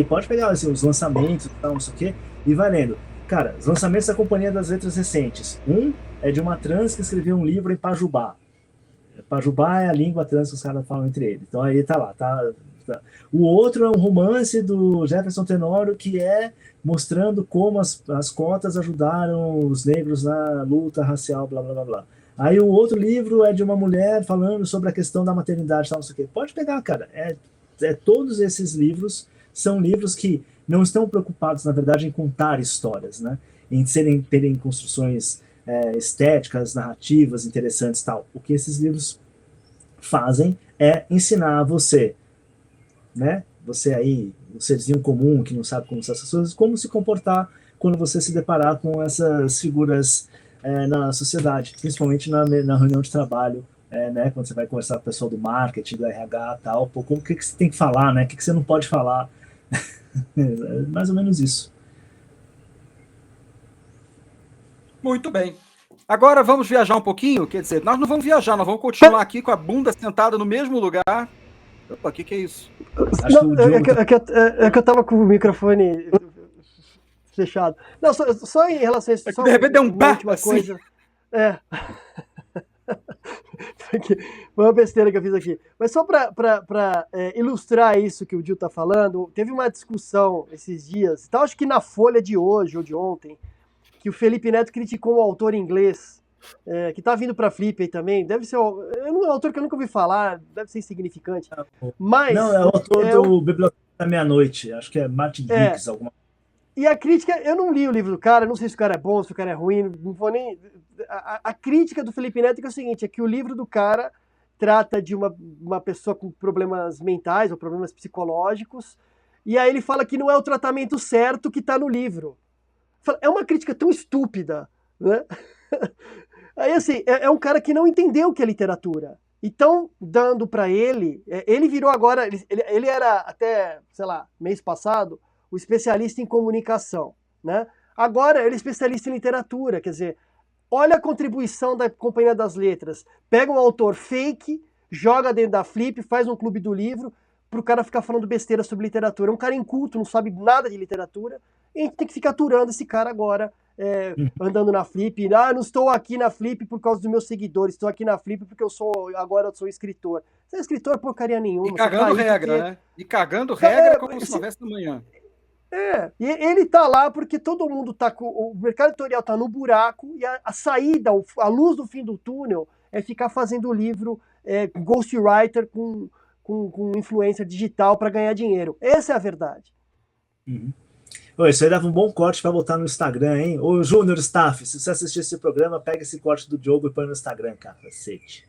pode pegar assim, os lançamentos, tal, não sei o quê, e vai lendo. Cara, os lançamentos da Companhia das Letras recentes. Um é de uma trans que escreveu um livro em Pajubá. Pajubá é a língua trans que os caras falam entre eles. Então aí tá lá, tá. O outro é um romance do Jefferson Tenório que mostrando como as cotas ajudaram os negros na luta racial, blá, blá, blá, blá. Aí o outro livro é de uma mulher falando sobre a questão da maternidade, tal, não sei o quê. Pode pegar, cara. Todos esses livros são livros que não estão preocupados, na verdade, em contar histórias, né? Em terem construções estéticas, narrativas interessantes, tal. O que esses livros fazem é ensinar você, né? Você aí, um serzinho comum que não sabe como são essas coisas, como se comportar quando você se deparar com essas figuras na sociedade, principalmente na reunião de trabalho, né? Quando você vai conversar com o pessoal do marketing, do RH, tal, como que você tem que falar, né? O que você não pode falar? Mais ou menos isso. Muito bem. Agora vamos viajar um pouquinho? Quer dizer, nós não vamos viajar, nós vamos continuar aqui com a bunda sentada no mesmo lugar. Opa, o que é isso? É que eu tava com o microfone fechado. Não, só em relação a isso. De repente deu um uma última assim. coisa. Foi uma besteira que eu fiz aqui. Mas só para ilustrar isso que o Gil tá falando, teve uma discussão esses dias, então acho que na Folha de hoje ou de ontem, que o Felipe Neto criticou um autor inglês, que tá vindo para Flip aí também, deve ser um autor que eu nunca ouvi falar, deve ser insignificante. Mas, não, é o autor do Biblioteca da Meia-Noite, acho que é Martin Hicks, alguma coisa. E a crítica, eu não li o livro do cara, não sei se o cara é bom, se o cara é ruim, não vou nem... A crítica do Felipe Neto é o seguinte, é que o livro do cara trata de uma pessoa com problemas mentais ou problemas psicológicos, e aí ele fala que não é o tratamento certo que está no livro. É uma crítica tão estúpida, né? Aí assim, é um cara que não entendeu o que é literatura. Então, dando para ele virou agora, ele era até, sei lá, mês passado, o especialista em comunicação, né? Agora ele é especialista em literatura, quer dizer, olha a contribuição da Companhia das Letras. Pega um autor fake, joga dentro da Flip, faz um clube do livro, pro cara ficar falando besteira sobre literatura. É um cara inculto, não sabe nada de literatura, e a gente tem que ficar aturando esse cara agora, andando na Flip. Não estou aqui na Flip por causa dos meus seguidores, estou aqui na Flip porque agora eu sou escritor. Você é escritor porcaria nenhuma. E cagando regra, né? E cagando regra como se não houvesse amanhã. E ele tá lá porque todo mundo tá com... O mercado editorial tá no buraco e a saída, a luz do fim do túnel é ficar fazendo livro ghostwriter com influência digital para ganhar dinheiro. Essa é a verdade. Uhum. Isso aí dava um bom corte para botar no Instagram, hein? Ô, Júnior Staff, se você assistir esse programa, pega esse corte do Diogo e põe no Instagram, cara. Cacete.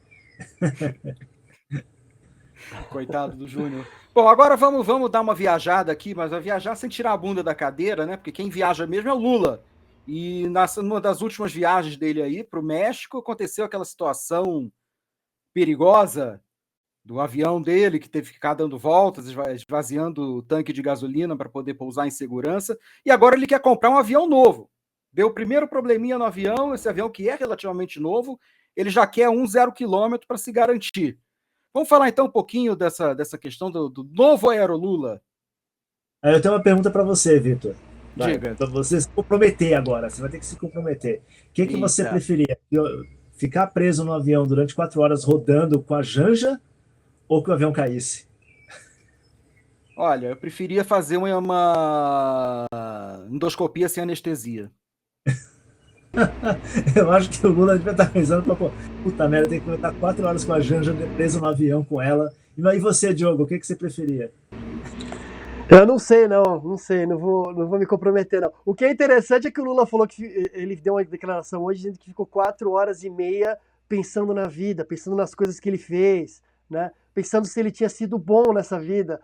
Coitado do Júnior. Bom, agora vamos dar uma viajada aqui, mas vai viajar sem tirar a bunda da cadeira, né? Porque quem viaja mesmo é o Lula. E numa das últimas viagens dele aí para o México, aconteceu aquela situação perigosa do avião dele, que teve que ficar dando voltas, esvaziando o tanque de gasolina para poder pousar em segurança. E agora ele quer comprar um avião novo. Deu o primeiro probleminha no avião, esse avião que é relativamente novo, ele já quer 0 quilômetro para se garantir. Vamos falar então um pouquinho dessa questão do novo Aerolula. Eu tenho uma pergunta para você, Vitor. Diga. Para você se comprometer agora, você vai ter que se comprometer. O que você preferia? Ficar preso no avião durante 4 horas rodando com a Janja ou que o avião caísse? Olha, eu preferia fazer uma endoscopia sem anestesia. Eu acho que o Lula devia estar pensando, puta merda, tem que estar 4 horas com a Janja preso no avião com ela. E você, Diogo, o que você preferia? Eu não sei, não vou me comprometer, não. O que é interessante é que o Lula falou que ele deu uma declaração hoje dizendo que ficou 4 horas e meia pensando na vida, pensando nas coisas que ele fez, né? Pensando se ele tinha sido bom nessa vida.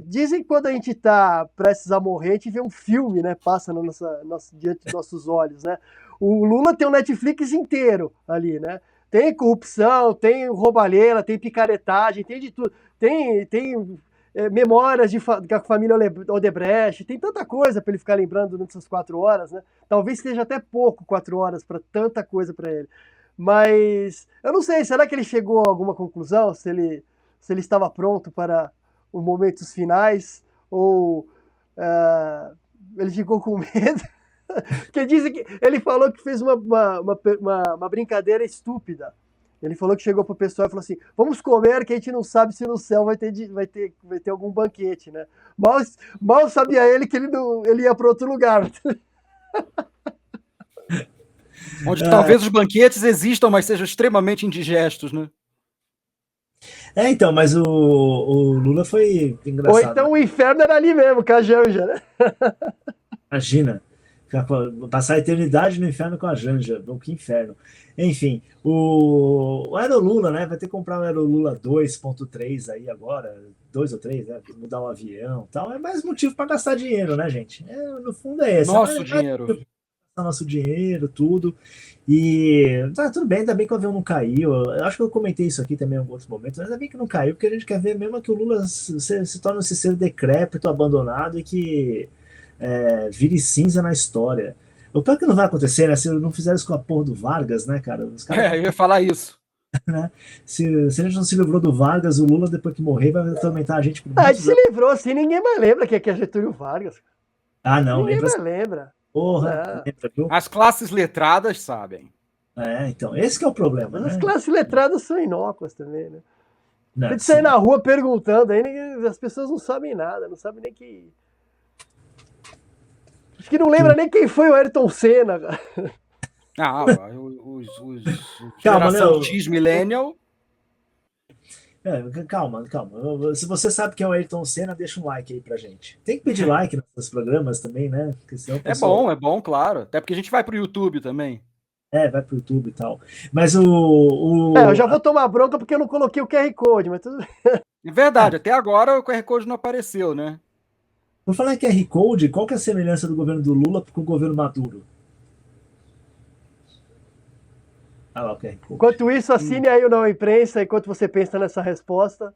Dizem que quando a gente está prestes a morrer, a gente vê um filme, né? Passa diante dos nossos olhos, né? O Lula tem um Netflix inteiro ali, né? Tem corrupção, tem roubalheira, tem picaretagem, tem de tudo. Tem memórias da família Odebrecht, tem tanta coisa para ele ficar lembrando durante essas 4 horas, né? Talvez seja até pouco 4 horas para tanta coisa para ele. Mas eu não sei, será que ele chegou a alguma conclusão? Se ele estava pronto para os momentos finais, ou ele ficou com medo? Porque dizem que ele falou que fez uma brincadeira estúpida. Ele falou que chegou pro pessoal e falou assim: vamos comer, que a gente não sabe se no céu vai ter algum banquete, né? Mal sabia ele que ele ia para outro lugar. Onde talvez os banquetes existam, mas sejam extremamente indigestos, né? Então, mas o Lula foi engraçado. Ou então o inferno era ali mesmo, com a Janja, né? Imagina, passar a eternidade no inferno com a Janja, que inferno. Enfim, o Aerolula, né? Vai ter que comprar um Aerolula 2.3 aí agora, 2 ou 3, né? Mudar o avião e tal. É mais motivo para gastar dinheiro, né, gente? No fundo é esse. Nosso dinheiro. Nosso dinheiro, tudo. E tudo bem, ainda bem que o avião não caiu. Eu acho que eu comentei isso aqui também em outros momentos, mas ainda bem que não caiu, porque a gente quer ver mesmo que o Lula se torne ser decrépito, abandonado e que vire cinza na história. O pior que não vai acontecer, né? Se não fizeram isso com a porra do Vargas, né, cara? Os caras, Eu ia falar isso. né? Se a gente não se livrou do Vargas, o Lula, depois que morrer, vai atormentar a gente por A muitos gente se livrou assim, ninguém mais lembra que é Getúlio Vargas. Ah, não, Ninguém lembra mais lembra. porra, lembra, viu? As classes letradas sabem. Então, esse que é o problema, Mas as né? classes letradas são inócuas também, né? Não, Tem que sair sim. na rua perguntando, aí as pessoas não sabem nada, não sabem nem que. Acho que não lembra nem quem foi o Ayrton Senna, cara. Os Calma, geração né? X Millennial. Calma. Se você sabe que é o Ayrton Senna, deixa um like aí pra gente. Tem que pedir like nos programas também, né? Porque senão o pessoal... É bom, claro. Até porque a gente vai pro YouTube também. vai pro YouTube e tal. Mas Eu já vou tomar bronca porque eu não coloquei o QR Code, mas tudo bem. É verdade, até agora o QR Code não apareceu, né? Por falar em QR Code, qual que é a semelhança do governo do Lula com o governo Maduro? Ah lá, o QR Code. Enquanto isso, assine aí o Não Imprensa, enquanto você pensa nessa resposta.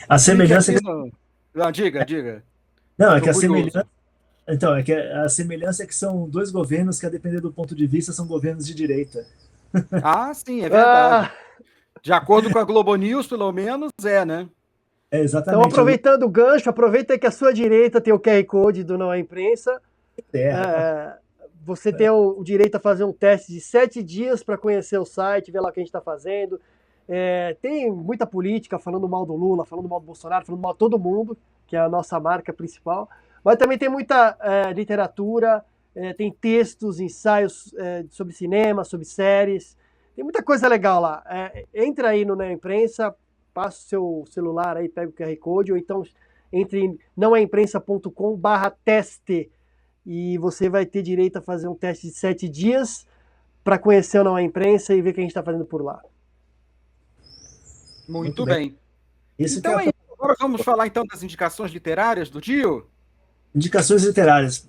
A semelhança é que... Não, diga. Não, é que a semelhança... Então, é que a semelhança é que são dois governos que, a depender do ponto de vista, são governos de direita. Sim, é verdade. De acordo com a Globo News, pelo menos, né? Exatamente. Então, aproveitando o gancho, aproveita que a sua direita tem o QR Code do Não é Imprensa. Você tem o direito a fazer um teste de 7 dias para conhecer o site, ver lá o que a gente está fazendo. Tem muita política falando mal do Lula, falando mal do Bolsonaro, falando mal de todo mundo, que é a nossa marca principal. Mas também tem muita literatura, tem textos, ensaios sobre cinema, sobre séries. Tem muita coisa legal lá. Entra aí no Não é Imprensa, passa o seu celular aí, pega o QR Code, ou então entre em nãoeimprensa.com/teste e você vai ter direito a fazer um teste de 7 dias para conhecer o Não é Imprensa e ver o que a gente está fazendo por lá. Muito bem. Isso então agora vamos falar então das indicações literárias do Dio? Indicações literárias.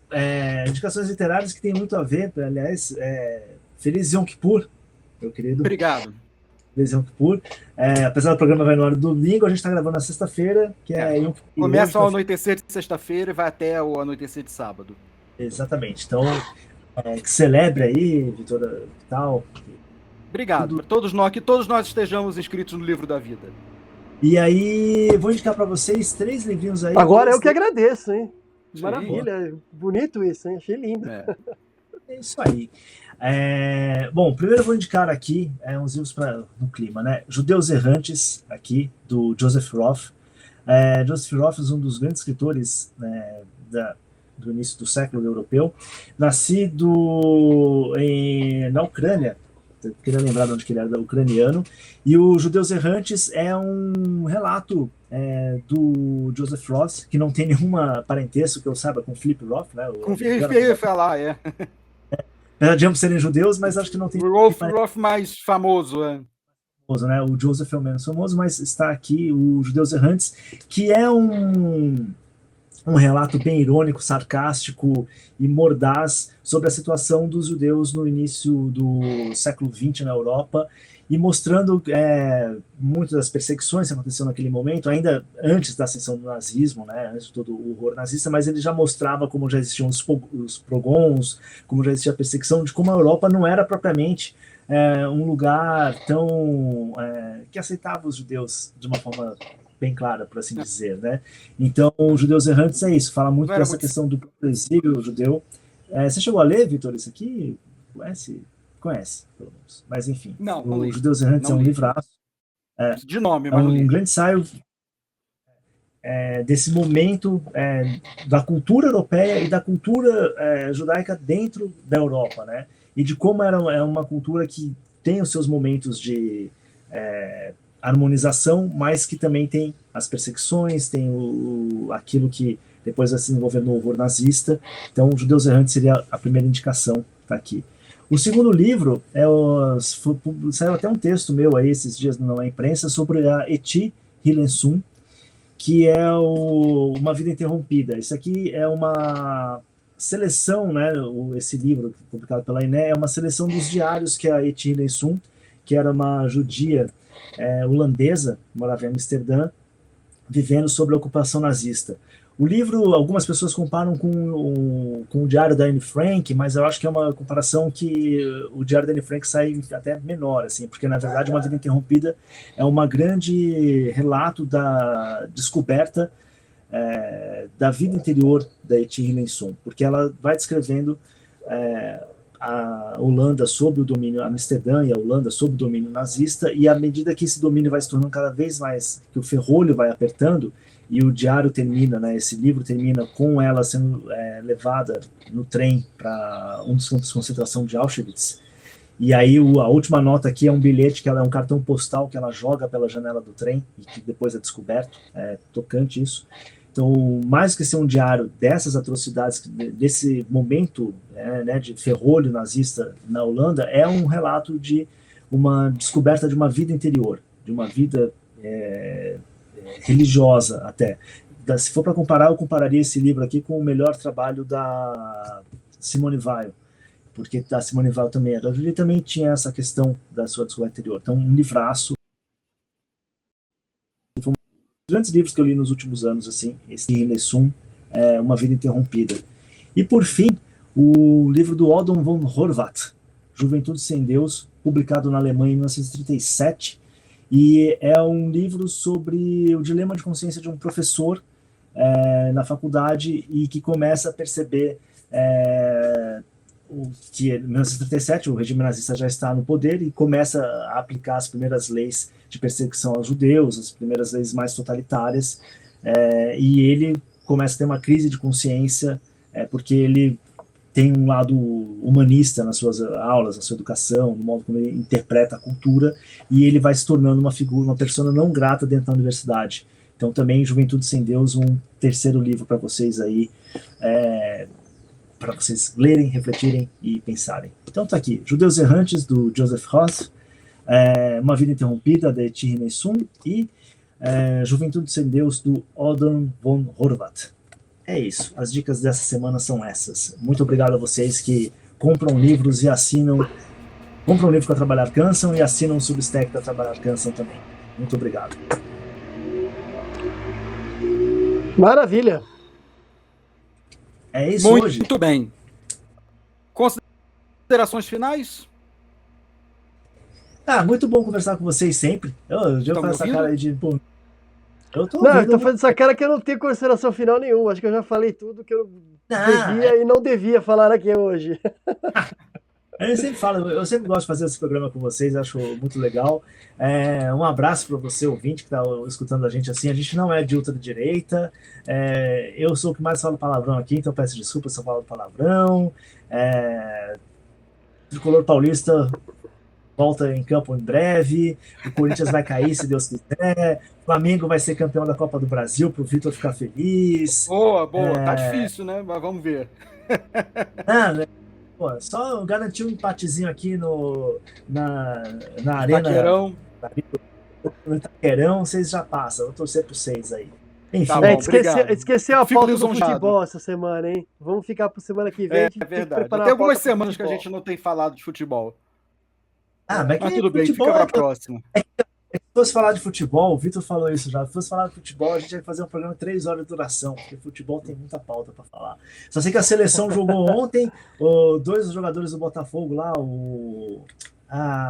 Indicações literárias que tem muito a ver, aliás, Feliz Yom Kippur, meu querido. Obrigado. Feliz Yom Kippur. Apesar do programa vai no ar domingo, a gente está gravando na sexta-feira, que é Yom Kippur. Começa ao anoitecer de sexta-feira e vai até o anoitecer de sábado. Exatamente. Então, que celebre aí, Vitor, e tal. Obrigado. Que todos nós estejamos inscritos no livro da vida. E aí, vou indicar para vocês 3 livrinhos aí. Agora eu que agradeço, hein? Sim. Maravilha. Bonito isso, hein? Achei lindo. É isso aí. Bom, primeiro eu vou indicar aqui uns livros no clima, né? Judeus Errantes, aqui, do Joseph Roth. Joseph Roth é um dos grandes escritores do início do século europeu, nascido na Ucrânia, queria lembrar de onde que ele era, ucraniano, e o Judeus Errantes é um relato do Joseph Roth, que não tem nenhuma parentesco, que eu saiba, com Philip Roth, né? Eu ia falar, De ambos serem judeus, mas acho que não tem... O Roth mais famoso, né? O Joseph é o menos famoso, mas está aqui o Judeus Errantes, que é um relato bem irônico, sarcástico e mordaz sobre a situação dos judeus no início do século XX na Europa, e mostrando muitas das perseguições que aconteceram naquele momento, ainda antes da ascensão do nazismo, né, antes de todo o horror nazista, mas ele já mostrava como já existiam os pogons, como já existia a perseguição, de como a Europa não era propriamente um lugar tão que aceitava os judeus de uma forma bem clara, por assim dizer, né? Então, os Judeus Errantes é isso, fala muito dessa questão do exílio judeu. Você chegou a ler, Vitor, isso aqui? Conhece, pelo menos. Mas, enfim, os Judeus Errantes é um livraço. De nome, mas um grande ensaio desse momento da cultura europeia e da cultura judaica dentro da Europa, né? E de como é uma cultura que tem os seus momentos de harmonização, mas que também tem as perseguições, tem aquilo que depois vai se desenvolver no horror nazista. Então, Judeus Errantes seria a primeira indicação, tá aqui. O segundo livro saiu até um texto meu aí esses dias na imprensa sobre a Etty Hillesum, que é Uma Vida Interrompida. Isso aqui é uma seleção, né? Esse livro publicado pela INE é uma seleção dos diários que a Etty Hillesum, que era uma judia holandesa, morava em Amsterdã, vivendo sob a ocupação nazista. O livro, algumas pessoas comparam com o Diário da Anne Frank, mas eu acho que é uma comparação que o Diário da Anne Frank sai até menor, assim, porque na verdade Uma Vida Interrompida é uma grande relato da descoberta da vida interior da Etienne Lenson, porque ela vai descrevendo a Holanda sob o domínio, Amsterdã e a Holanda sob o domínio nazista, e à medida que esse domínio vai se tornando cada vez mais, que o ferrolho vai apertando, e o diário termina, né, esse livro termina com ela sendo levada no trem para um dos campos de concentração de Auschwitz, e aí a última nota aqui é um bilhete, que ela é um cartão postal que ela joga pela janela do trem, e que depois é descoberto, é tocante isso. Então, mais que ser um diário dessas atrocidades, desse momento né, de ferrolho nazista na Holanda, é um relato de uma descoberta de uma vida interior, de uma vida religiosa até. Se for para comparar, eu compararia esse livro aqui com o melhor trabalho da Simone Weil, porque a Simone Weil também tinha essa questão da sua descoberta interior. Então, um livraço. Grandes livros que eu li nos últimos anos, assim, esse Lesum, Uma Vida Interrompida. E, por fim, o livro do Odon von Horvath, Juventude Sem Deus, publicado na Alemanha em 1937, e é um livro sobre o dilema de consciência de um professor na faculdade e que começa a perceber que em 1937 o regime nazista já está no poder e começa a aplicar as primeiras leis de perseguição aos judeus, as primeiras leis mais totalitárias, e ele começa a ter uma crise de consciência, porque ele tem um lado humanista nas suas aulas, na sua educação, no modo como ele interpreta a cultura, e ele vai se tornando uma figura, uma persona não grata dentro da universidade. Então também Juventude Sem Deus, um terceiro livro para vocês aí, para vocês lerem, refletirem e pensarem. Então tá aqui, Judeus Errantes, do Joseph Roth, Uma Vida Interrompida, da Etienne Lenson, e Juventude Sem Deus, do Odon von Horvath. É isso, as dicas dessa semana são essas. Muito obrigado a vocês que compram livros e assinam, compram um livro para Trabalhar Cansam e assinam um Substack para Trabalhar Cansam também. Muito obrigado. Maravilha. É isso hoje. Muito bem. Considerações finais? Muito bom conversar com vocês sempre. Eu já faço essa cara aí de... Pô, eu tô fazendo essa cara que eu não tenho consideração final nenhuma. Acho que eu já falei tudo que eu devia e não devia falar aqui hoje. Eu sempre falo, eu sempre gosto de fazer esse programa com vocês, acho muito legal. Um abraço para você, ouvinte, que está escutando a gente assim. A gente não é de ultradireita, eu sou o que mais fala palavrão aqui, então peço desculpas se eu falo palavrão. Tricolor paulista volta em campo em breve, o Corinthians vai cair, se Deus quiser, o Flamengo vai ser campeão da Copa do Brasil, para o Vitor ficar feliz. Boa, tá difícil, né? Mas vamos ver. Pô, só garantir um empatezinho aqui na Arena. Taqueirão. No Itaquerão, vocês já passam. Eu vou torcer por vocês aí. Enfim, tá bom, esqueceu a pauta do futebol essa semana, hein? Vamos ficar para semana que vem. É verdade. Tem algumas semanas que a gente não tem falado de futebol. Mas tudo bem, fica para a próxima. Se fosse falar de futebol, o Vitor falou isso já, se fosse falar de futebol, a gente ia fazer um programa de 3 horas de duração, porque futebol tem muita pauta para falar. Só sei que a seleção jogou ontem, 2 jogadores do Botafogo lá, o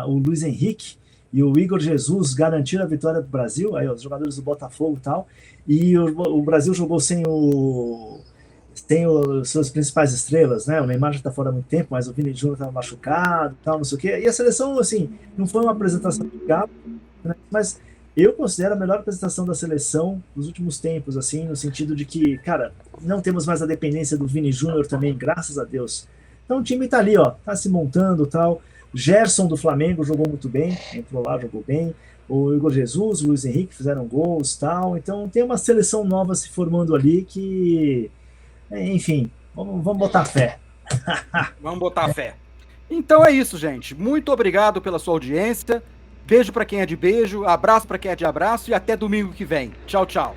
Luiz Henrique e o Igor Jesus garantiram a vitória do Brasil, aí os jogadores do Botafogo e tal, e o Brasil jogou sem os seus principais estrelas, né? O Neymar já está fora há muito tempo, mas o Vini Júnior estava machucado, tal, não sei o quê. E a seleção, assim, não foi uma apresentação legal, né? Mas eu considero a melhor apresentação da seleção dos últimos tempos, assim, no sentido de que, cara, não temos mais a dependência do Vini Júnior também, graças a Deus. Então o time está ali, ó, tá se montando, tal. Gerson do Flamengo jogou muito bem, entrou lá, jogou bem. O Igor Jesus, o Luiz Henrique fizeram gols, tal. Então tem uma seleção nova se formando ali que, enfim, vamos botar fé. Vamos botar fé. Então é isso, gente. Muito obrigado pela sua audiência. Beijo para quem é de beijo, abraço para quem é de abraço e até domingo que vem. Tchau, tchau.